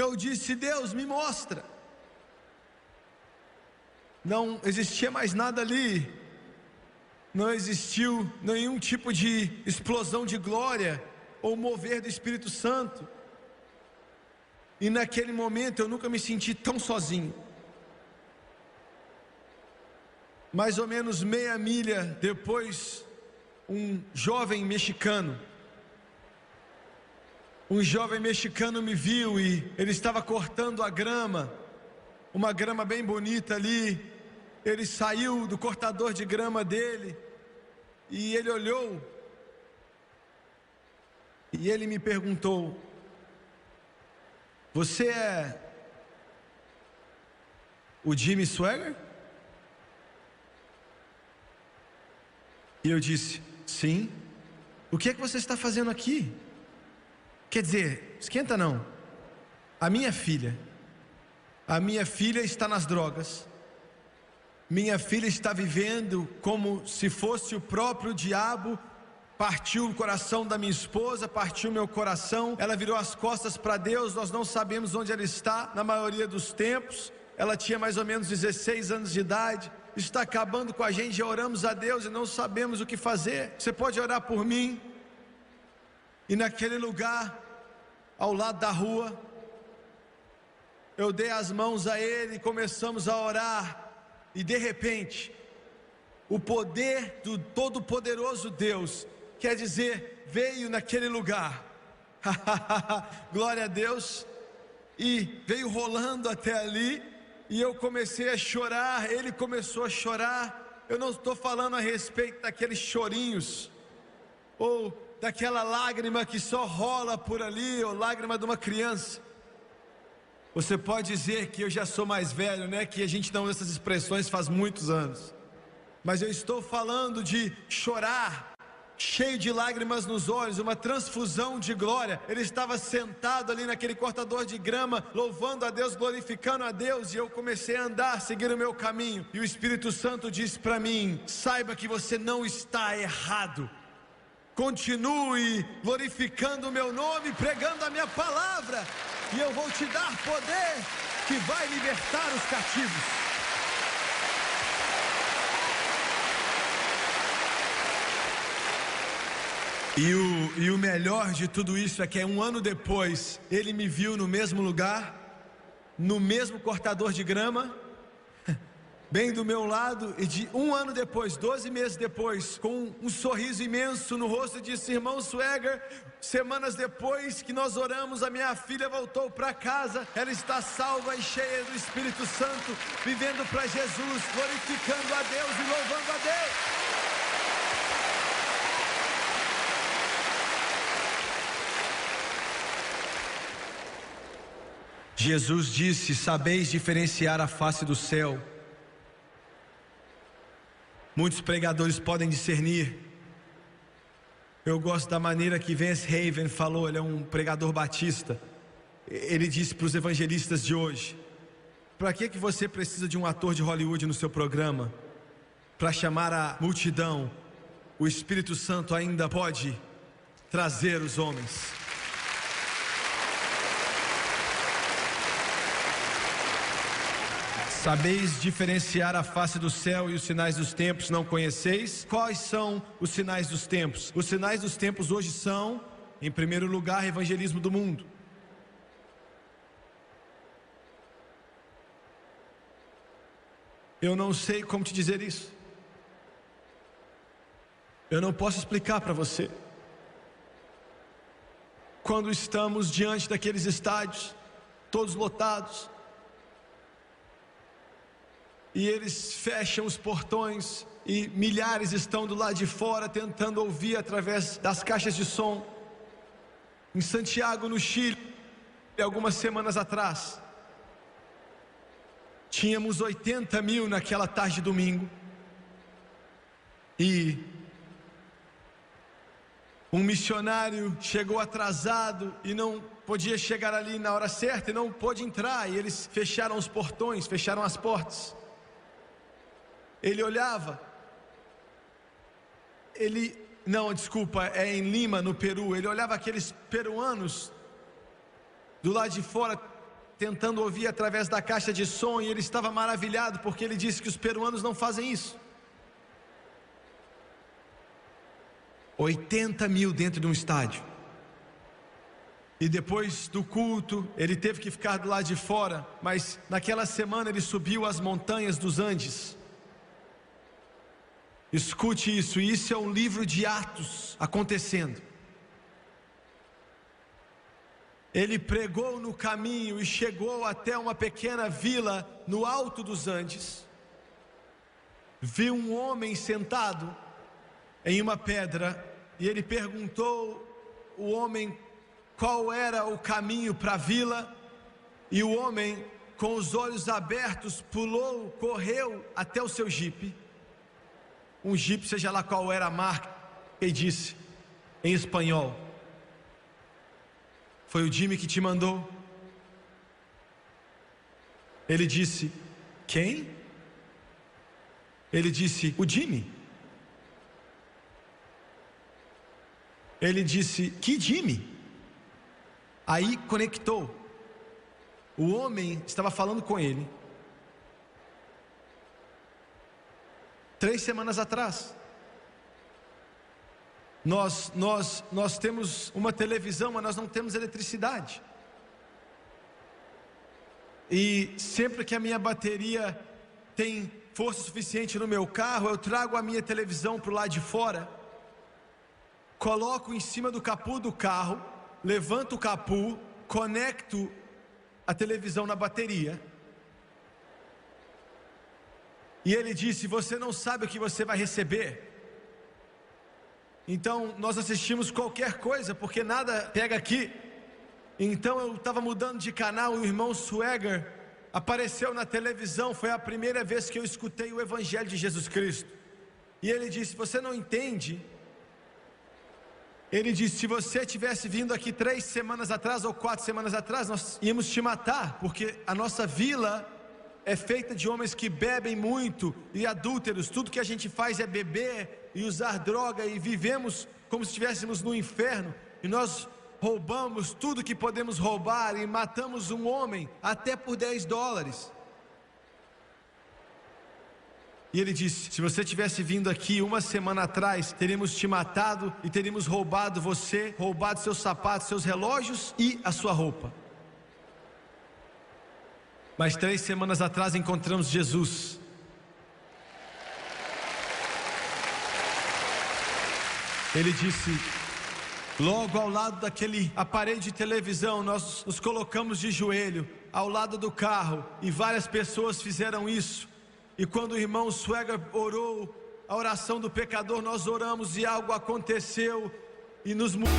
Eu disse: Deus, me mostra. Não existia mais nada ali, não existiu nenhum tipo de explosão de glória ou mover do Espírito Santo. E naquele momento eu nunca me senti tão sozinho. Mais ou menos meia milha depois, um jovem mexicano me viu, e ele estava cortando a grama, uma grama bem bonita ali. Ele saiu do cortador de grama dele e ele olhou e ele me perguntou: você é o Jimmy Swaggart? E eu disse: sim. O que é que você está fazendo aqui? Quer dizer, esquenta não. A minha filha está nas drogas. Minha filha está vivendo como se fosse o próprio diabo. Partiu o coração da minha esposa, partiu meu coração. Ela virou as costas para Deus. Nós não sabemos onde ela está na maioria dos tempos. Ela tinha mais ou menos 16 anos de idade. está acabando com a gente. Já oramos a Deus e não sabemos o que fazer. Você pode orar por mim? E naquele lugar, ao lado da rua, eu dei as mãos a ele e começamos a orar. E de repente, o poder do Todo-Poderoso Deus, quer dizer, veio naquele lugar. Glória a Deus. E veio rolando até ali. E eu comecei a chorar. Ele começou a chorar. Eu não estou falando a respeito daqueles chorinhos, ou daquela lágrima que só rola por ali, ou lágrima de uma criança. Você pode dizer que eu já sou mais velho, né? Que a gente não usa essas expressões faz muitos anos. Mas eu estou falando de chorar, cheio de lágrimas nos olhos, uma transfusão de glória. Ele estava sentado ali naquele cortador de grama, louvando a Deus, glorificando a Deus. E eu comecei a andar, seguir o meu caminho. E o Espírito Santo disse para mim: saiba que você não está errado. Continue glorificando o meu nome, pregando a minha palavra, e eu vou te dar poder que vai libertar os cativos. E o melhor de tudo isso é que um ano depois, ele me viu no mesmo lugar, no mesmo cortador de grama, bem do meu lado, e de um ano depois, 12 meses depois, com um sorriso imenso no rosto, disse: irmão Swagger, semanas depois que nós oramos, a minha filha voltou para casa, ela está salva e cheia do Espírito Santo, vivendo para Jesus, glorificando a Deus e louvando a Deus. Jesus disse: sabeis diferenciar a face do céu. Muitos pregadores podem discernir. Eu gosto da maneira que Vance Haven falou. Ele é um pregador batista. Ele disse para os evangelistas de hoje: para que você precisa de um ator de Hollywood no seu programa? Para chamar a multidão. O Espírito Santo ainda pode trazer os homens. Sabeis diferenciar a face do céu e os sinais dos tempos, não conheceis? Quais são os sinais dos tempos? Os sinais dos tempos hoje são, em primeiro lugar, evangelismo do mundo. Eu não sei como te dizer isso. Eu não posso explicar para você. Quando estamos diante daqueles estádios, todos lotados, e eles fecham os portões, e milhares estão do lado de fora tentando ouvir através das caixas de som. Em Santiago, no Chile, algumas semanas atrás, tínhamos 80 mil naquela tarde de domingo, e um missionário chegou atrasado e não podia chegar ali na hora certa, e não pôde entrar, e eles fecharam os portões, fecharam as portas. Ele olhava, é em Lima, no Peru. Ele olhava aqueles peruanos do lado de fora, tentando ouvir através da caixa de som, e ele estava maravilhado, porque ele disse que os peruanos não fazem isso. 80 mil dentro de um estádio. E depois do culto, ele teve que ficar do lado de fora, mas naquela semana ele subiu as montanhas dos Andes. Escute isso, e isso é um livro de Atos acontecendo. Ele pregou no caminho e chegou até uma pequena vila no alto dos Andes. Viu um homem sentado em uma pedra, e ele perguntou o homem qual era o caminho para a vila, e o homem, com os olhos abertos, pulou, correu até o seu jipe. Um jipe, seja lá qual era a marca, e disse em espanhol: foi o Jimmy que te mandou? Ele disse: quem? Ele disse: o Jimmy. Ele disse: que Jimmy? Aí conectou. O homem estava falando com ele. 3 semanas atrás. Nós temos uma televisão, mas nós não temos eletricidade. E sempre que a minha bateria tem força suficiente no meu carro, eu trago a minha televisão para o lado de fora, coloco em cima do capô do carro, levanto o capô, conecto a televisão na bateria. E ele disse: você não sabe o que você vai receber. Então nós assistimos qualquer coisa, porque nada pega aqui. Então eu estava mudando de canal e o irmão Swagger apareceu na televisão. Foi a primeira vez que eu escutei o Evangelho de Jesus Cristo. E ele disse: você não entende? Ele disse: se você tivesse vindo aqui 3 semanas atrás ou 4 semanas atrás, nós íamos te matar, porque a nossa vila é feita de homens que bebem muito e adúlteros. Tudo que a gente faz é beber e usar droga, e vivemos como se estivéssemos no inferno. E nós roubamos tudo que podemos roubar e matamos um homem até por $10. E ele disse: se você tivesse vindo aqui 1 semana atrás, teríamos te matado e teríamos roubado você, roubado seus sapatos, seus relógios e a sua roupa. Mas 3 semanas atrás encontramos Jesus. Ele disse: logo ao lado daquele aparelho de televisão, nós nos colocamos de joelho ao lado do carro, e várias pessoas fizeram isso. E quando o irmão Swagger orou a oração do pecador, nós oramos e algo aconteceu e nos mudou.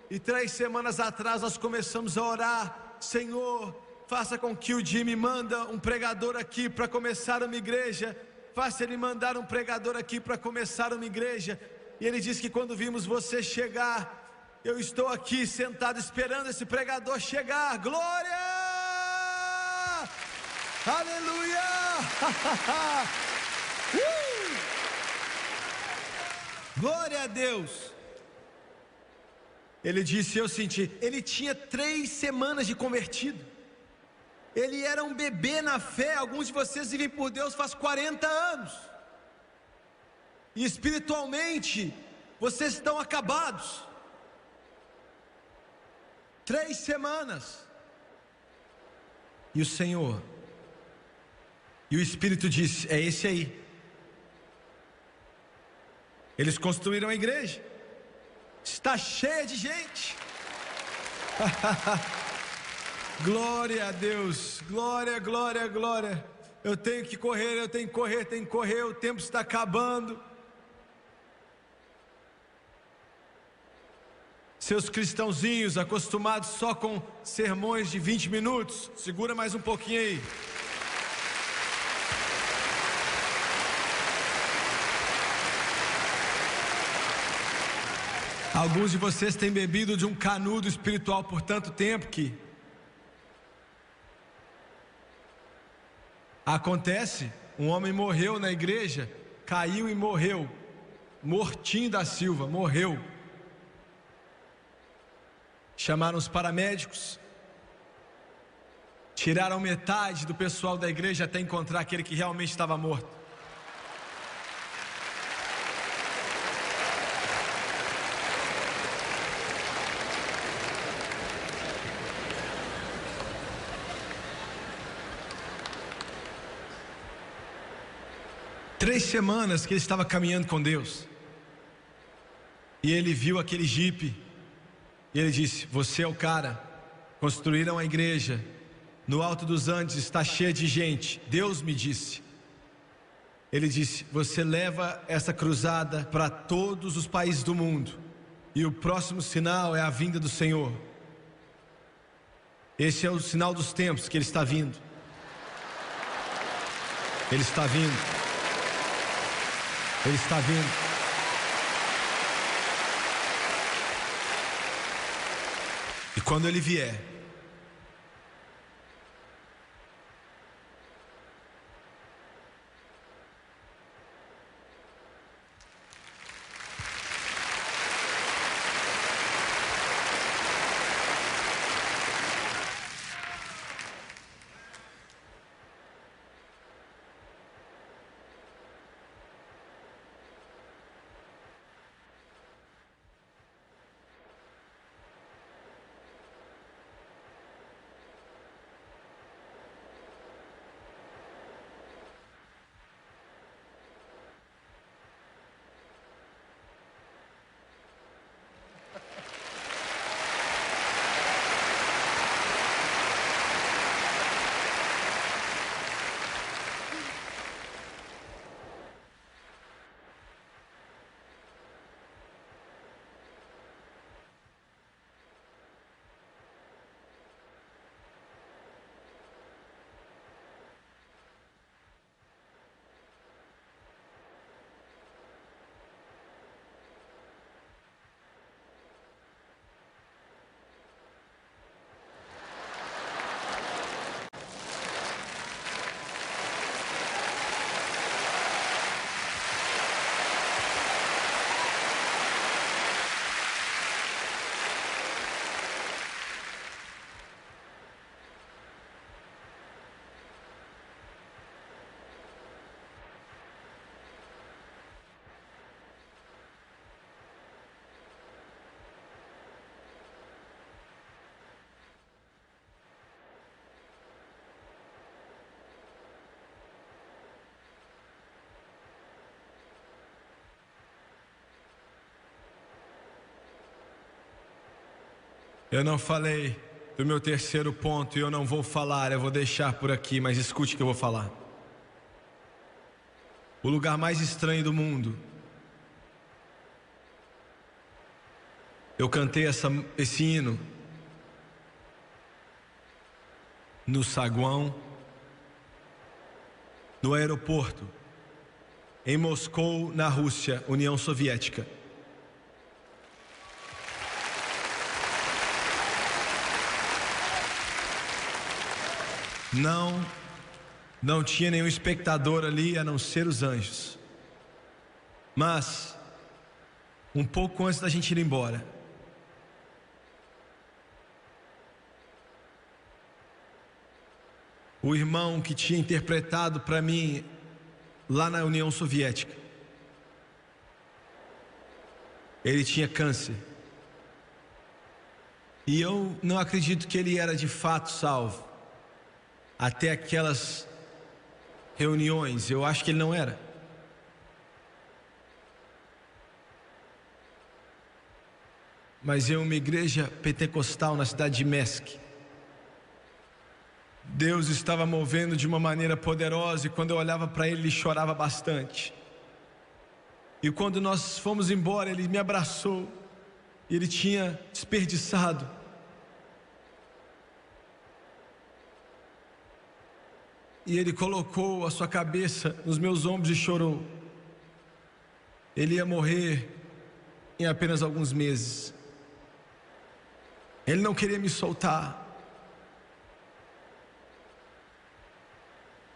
E 3 semanas atrás nós começamos a orar: Senhor, faça com que o Jimmy manda um pregador aqui para começar uma igreja. Faça ele mandar um pregador aqui para começar uma igreja. E ele disse que quando vimos você chegar, eu estou aqui sentado esperando esse pregador chegar. Glória! Aleluia! Glória a Deus! Ele disse, eu senti, ele tinha 3 semanas de convertido. Ele era um bebê na fé. Alguns de vocês vivem por Deus faz 40 anos. E espiritualmente, vocês estão acabados. 3 semanas. E o Senhor, e o Espírito disse, é esse aí. Eles construíram a igreja. Está cheia de gente. Glória a Deus. Glória, glória, glória. Eu tenho que correr, eu tenho que correr, tenho que correr. O tempo está acabando. Seus cristãozinhos acostumados só com sermões de 20 minutos, segura mais um pouquinho aí. Alguns de vocês têm bebido de um canudo espiritual por tanto tempo que acontece, um homem morreu na igreja, caiu e morreu, Mortinho da Silva, morreu. Chamaram os paramédicos, tiraram metade do pessoal da igreja até encontrar aquele que realmente estava morto. 3 semanas que ele estava caminhando com Deus, e ele viu aquele jipe, e ele disse: você é o cara. Construíram a igreja no Alto dos Andes, está cheia de gente. Deus me disse. Ele disse: você leva essa cruzada para todos os países do mundo, e o próximo sinal é a vinda do Senhor. Esse é o sinal dos tempos, que Ele está vindo. Ele está vindo. Ele está vindo. E quando Ele vier, eu não falei do meu terceiro ponto, e eu não vou falar, eu vou deixar por aqui, mas escute o que eu vou falar. O lugar mais estranho do mundo. Eu cantei esse hino no saguão, no aeroporto, em Moscou, na Rússia, União Soviética. Não tinha nenhum espectador ali a não ser os anjos. Mas um pouco antes da gente ir embora, o irmão que tinha interpretado para mim lá na União Soviética, ele tinha câncer. E eu não acredito que ele era de fato salvo. Até aquelas reuniões, eu acho que ele não era. Mas em uma igreja pentecostal na cidade de Minsk, Deus estava movendo de uma maneira poderosa, e quando eu olhava para ele, ele chorava bastante. E quando nós fomos embora, ele me abraçou, e ele tinha desperdiçado e ele colocou a sua cabeça nos meus ombros e chorou. Ele ia morrer em apenas alguns meses. Ele não queria me soltar.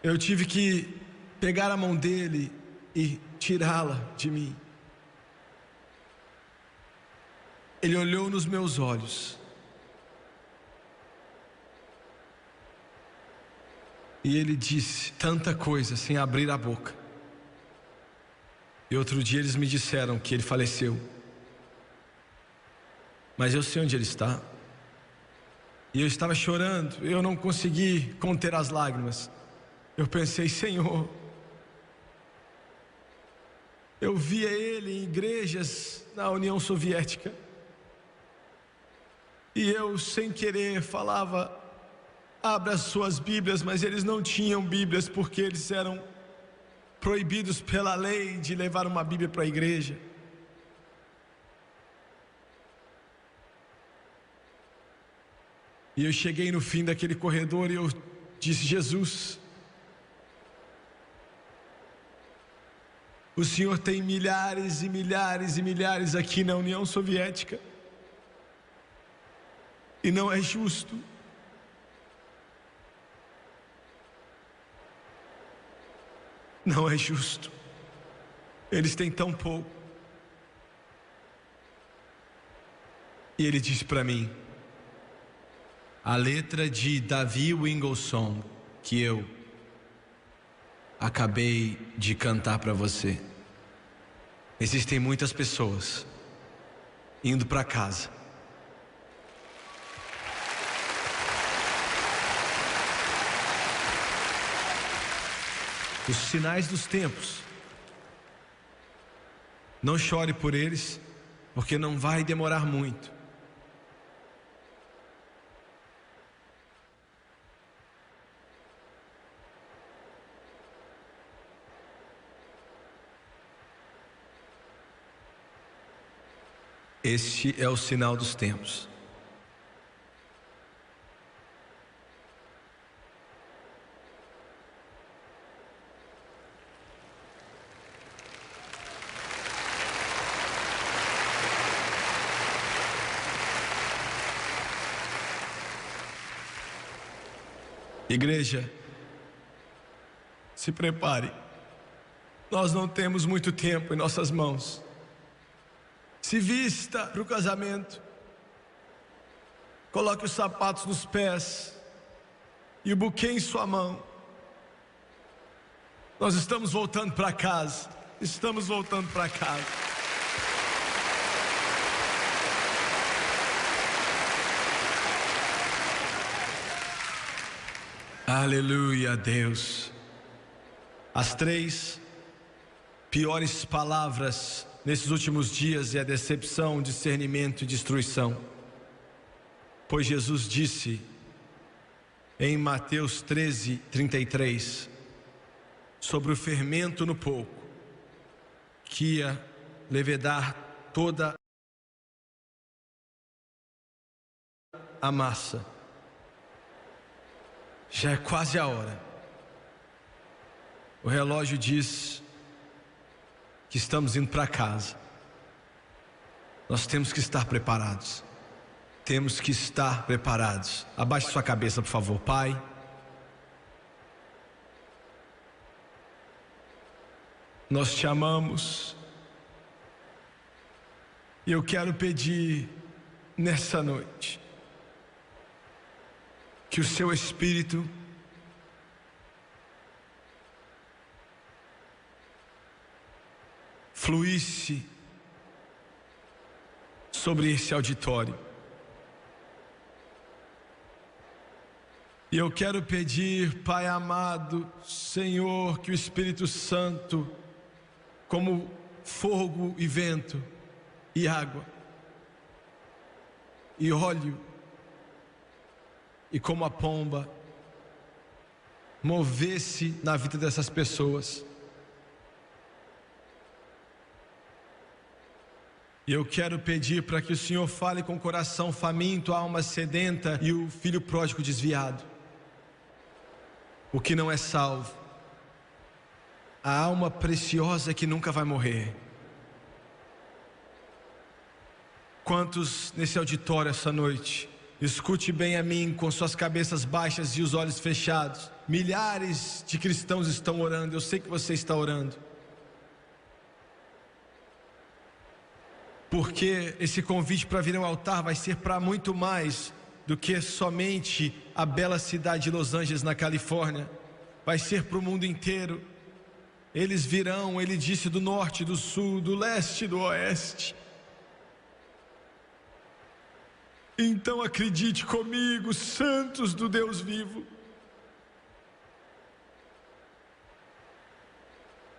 Eu tive que pegar a mão dele e tirá-la de mim. Ele olhou nos meus olhos e ele disse tanta coisa sem abrir a boca. E outro dia eles me disseram que ele faleceu, mas eu sei onde ele está. E eu estava chorando, eu não consegui conter as lágrimas. Eu pensei: Senhor, Eu via ele em igrejas na União Soviética. E eu, sem querer, falava: abra as suas Bíblias, mas eles não tinham Bíblias, porque eles eram proibidos pela lei de levar uma Bíblia para a igreja. E eu cheguei no fim daquele corredor e eu disse: Jesus, o Senhor tem milhares e milhares e milhares aqui na União Soviética, e não é justo não é justo, eles têm tão pouco. E ele disse para mim: a letra de Davi Winglesong, que eu acabei de cantar para você, existem muitas pessoas indo para casa os sinais dos tempos. Não chore por eles, porque não vai demorar muito. Este é o sinal dos tempos. Igreja, se prepare. Nós não temos muito tempo em nossas mãos. Se vista para o casamento. Coloque os sapatos nos pés e o buquê em sua mão. Nós estamos voltando para casa. Estamos voltando para casa. Aleluia, Deus. As 3 piores palavras nesses últimos dias é a decepção, discernimento e destruição. Pois Jesus disse em Mateus 13:33 sobre o fermento no pouco, que ia levedar toda a massa. Já é quase a hora. O relógio diz que estamos indo para casa. Nós temos que estar preparados. Temos que estar preparados. Abaixe sua cabeça, por favor. Pai, nós te amamos. E eu quero pedir nessa noite que o seu Espírito fluísse sobre esse auditório. E eu quero pedir, Pai amado, Senhor, que o Espírito Santo, como fogo e vento e água e óleo, e como a pomba, movesse na vida dessas pessoas. E eu quero pedir para que o Senhor fale com o coração faminto, a alma sedenta e o filho pródigo desviado, o que não é salvo, a alma preciosa que nunca vai morrer. Quantos nesse auditório essa noite, escute bem a mim, com suas cabeças baixas e os olhos fechados, milhares de cristãos estão orando, eu sei que você está orando, porque esse convite para vir ao altar vai ser para muito mais do que somente a bela cidade de Los Angeles, na Califórnia. Vai ser para o mundo inteiro. Eles virão, ele disse, do norte, do sul, do leste, do oeste. Então acredite comigo, santos do Deus vivo.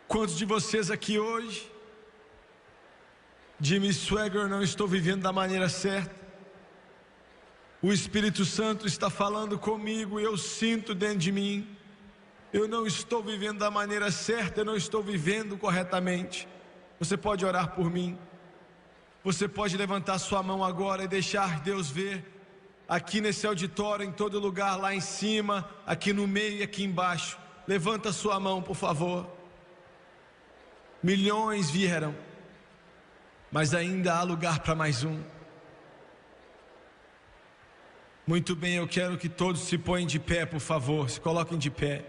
Quantos de vocês aqui hoje Jimmy Swagger, não estou vivendo da maneira certa. O Espírito Santo está falando comigo e eu sinto dentro de mim. Eu não estou vivendo da maneira certa, eu não estou vivendo corretamente. Você pode orar por mim. Você pode levantar sua mão agora e deixar Deus ver. Aqui nesse auditório, em todo lugar, lá em cima, aqui no meio e aqui embaixo. Levanta sua mão, por favor. Milhões vieram, mas ainda há lugar para mais um. Muito bem, eu quero que todos se ponham de pé, por favor. Se coloquem de pé.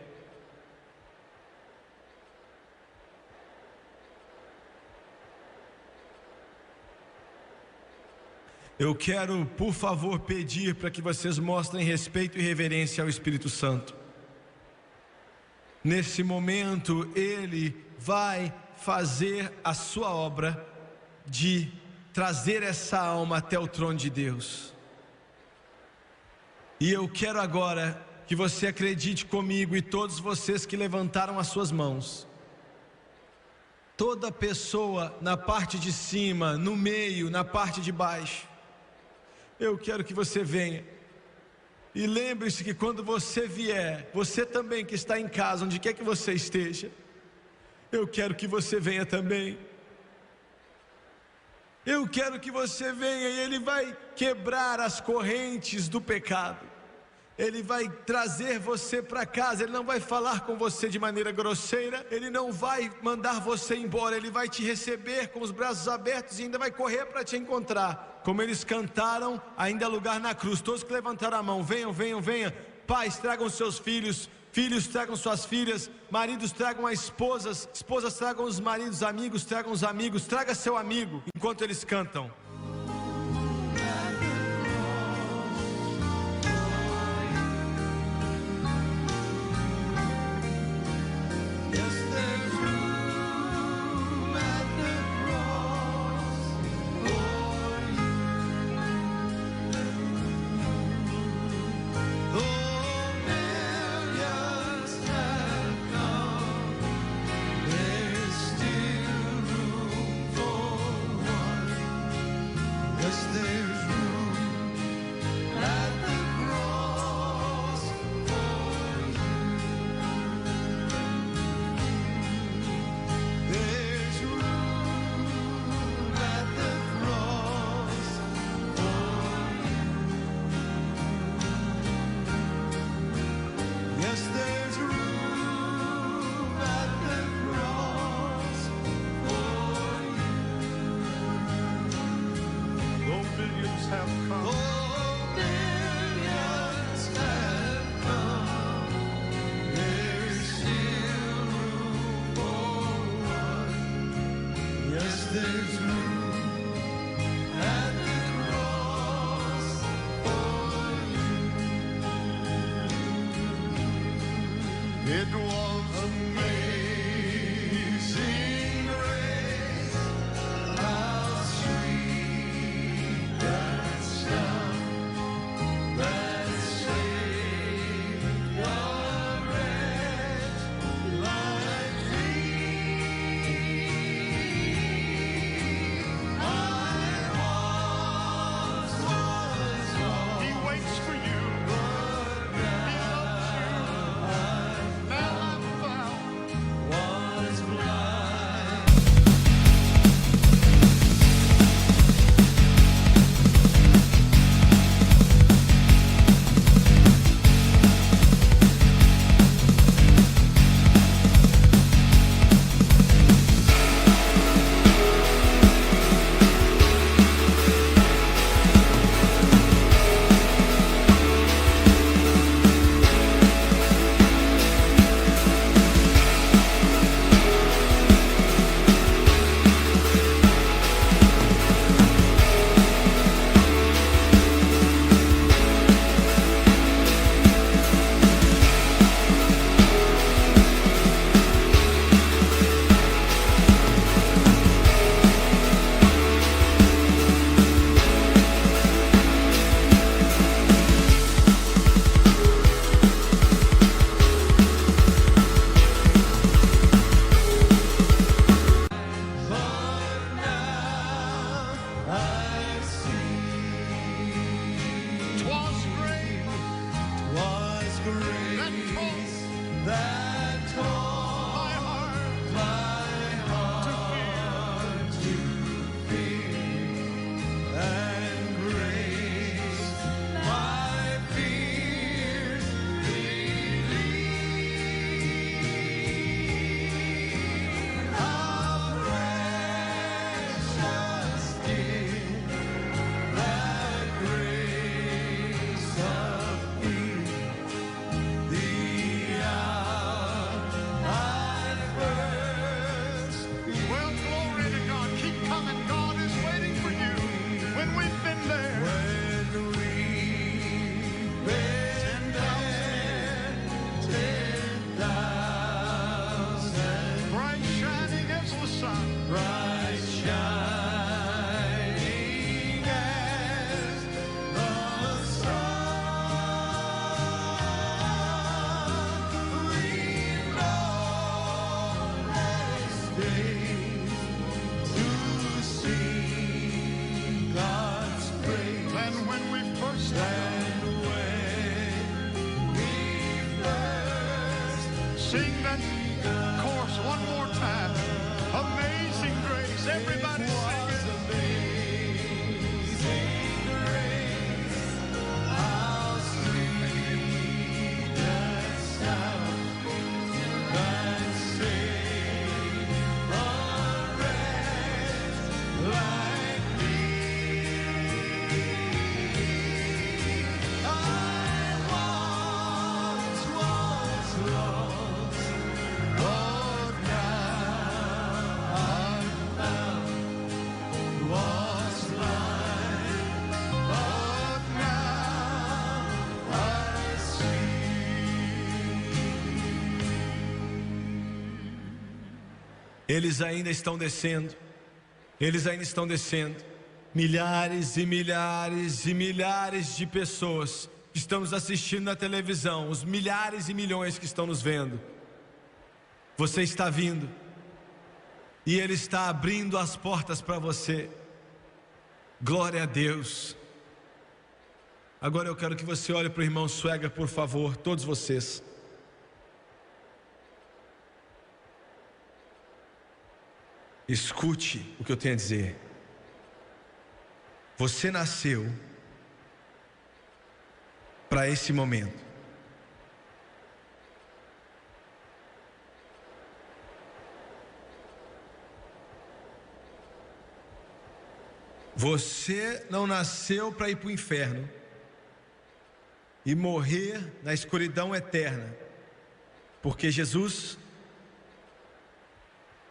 Eu quero, por favor, pedir para que vocês mostrem respeito e reverência ao Espírito Santo. Nesse momento, Ele vai fazer a sua obra de trazer essa alma até o trono de Deus. E eu quero agora que você acredite comigo e todos vocês que levantaram as suas mãos. Toda pessoa na parte de cima, no meio, na parte de baixo. Eu quero que você venha. E lembre-se que quando você vier, você também que está em casa, onde quer que você esteja, eu quero que você venha também. Eu quero que você venha e Ele vai quebrar as correntes do pecado. Ele vai trazer você para casa. Ele não vai falar com você de maneira grosseira. Ele não vai mandar você embora. Ele vai te receber com os braços abertos e ainda vai correr para te encontrar. Como eles cantaram, ainda há lugar na cruz. Todos que levantaram a mão, venham, venham, venham. Pais, tragam seus filhos. Filhos, tragam suas filhas. Maridos, tragam as esposas. Esposas, tragam os maridos. Amigos, tragam os amigos. Traga seu amigo enquanto eles cantam. It was amazing grace, how sweet that sound that saved a wretch like me. I once was lost. He waits for you. He loves you. Now I'm found. And when we first sing that chorus one more time. Amazing grace. Everybody sing it. Eles ainda estão descendo. Eles ainda estão descendo. Milhares e milhares e milhares de pessoas que estão nos assistindo na televisão. Os milhares e milhões que estão nos vendo. Você está vindo. E Ele está abrindo as portas para você. Glória a Deus. Agora eu quero que você olhe para o irmão Swagger, por favor. Todos vocês. Escute o que eu tenho a dizer. Você nasceu para esse momento. Você não nasceu para ir para o inferno e morrer na escuridão eterna, porque Jesus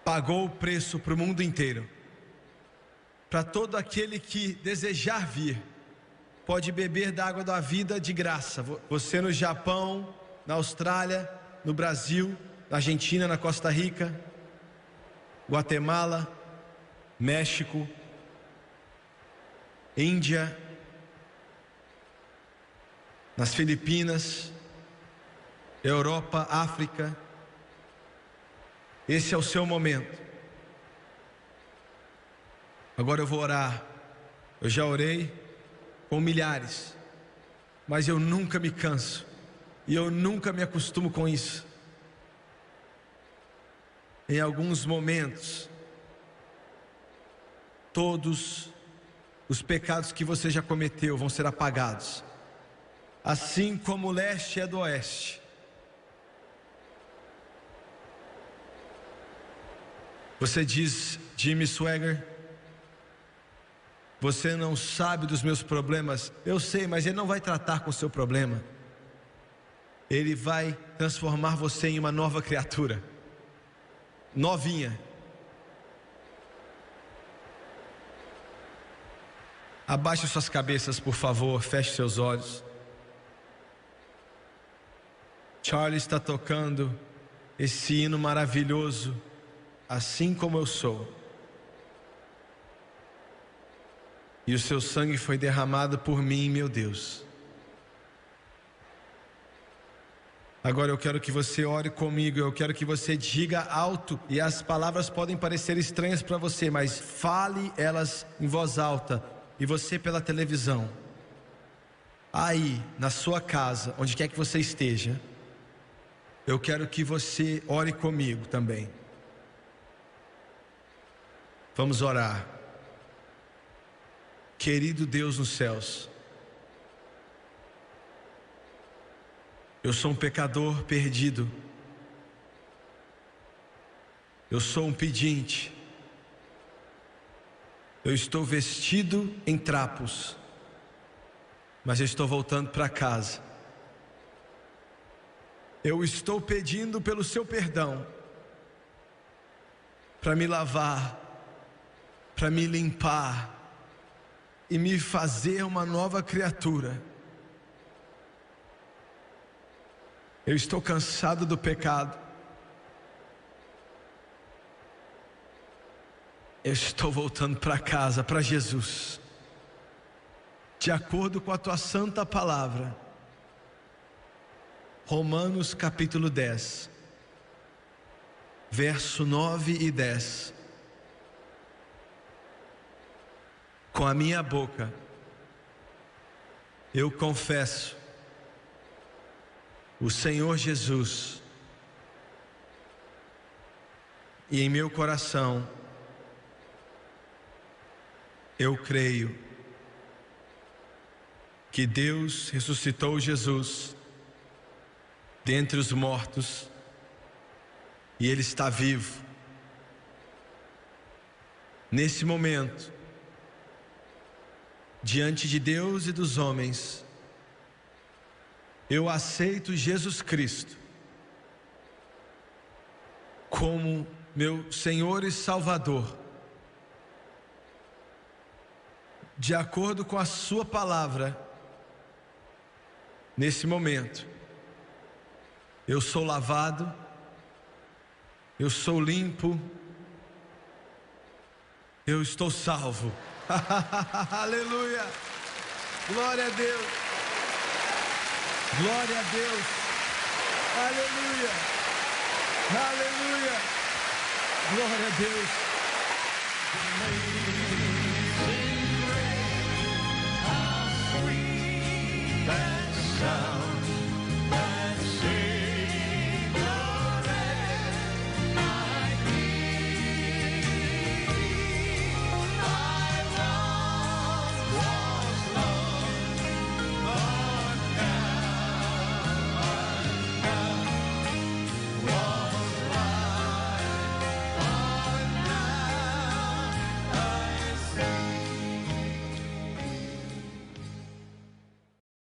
pagou o preço para o mundo inteiro. Para todo aquele que desejar vir, pode beber da água da vida de graça. Você no Japão, na Austrália, no Brasil, na Argentina, na Costa Rica, Guatemala, México, Índia, nas Filipinas, Europa, África. Esse é o seu momento. Agora eu vou orar. Eu já orei com milhares, mas eu nunca me canso e eu nunca me acostumo com isso. Em alguns momentos, todos os pecados que você já cometeu vão ser apagados, assim como o leste é do oeste. Você diz, Jimmy Swagger, você não sabe dos meus problemas. Eu sei, mas Ele não vai tratar com o seu problema. Ele vai transformar você em uma nova criatura, novinha. Abaixe suas cabeças, por favor, feche seus olhos. Charlie está tocando esse hino maravilhoso, assim como eu sou. E o seu sangue foi derramado por mim, meu Deus. Agora eu quero que você ore comigo, eu quero que você diga alto, e as palavras podem parecer estranhas para você, mas fale elas em voz alta. E você pela televisão, aí na sua casa, onde quer que você esteja, eu quero que você ore comigo também. Vamos orar. Querido Deus nos céus, eu sou um pecador perdido, eu sou um pedinte, eu estou vestido em trapos, mas eu estou voltando para casa. Eu estou pedindo pelo seu perdão, para me lavar, para me limpar e me fazer uma nova criatura. Eu estou cansado do pecado. Eu estou voltando para casa, para Jesus, de acordo com a tua santa palavra. Romanos capítulo 10. verso 9 e 10. Com a minha boca eu confesso o Senhor Jesus, e em meu coração eu creio que Deus ressuscitou Jesus dentre os mortos e Ele está vivo. Nesse momento, diante de Deus e dos homens, eu aceito Jesus Cristo como meu Senhor e Salvador, de acordo com a sua palavra. Nesse momento, eu sou lavado, eu sou limpo, eu estou salvo. Aleluia, glória a Deus, glória a Deus, aleluia, aleluia, glória a Deus.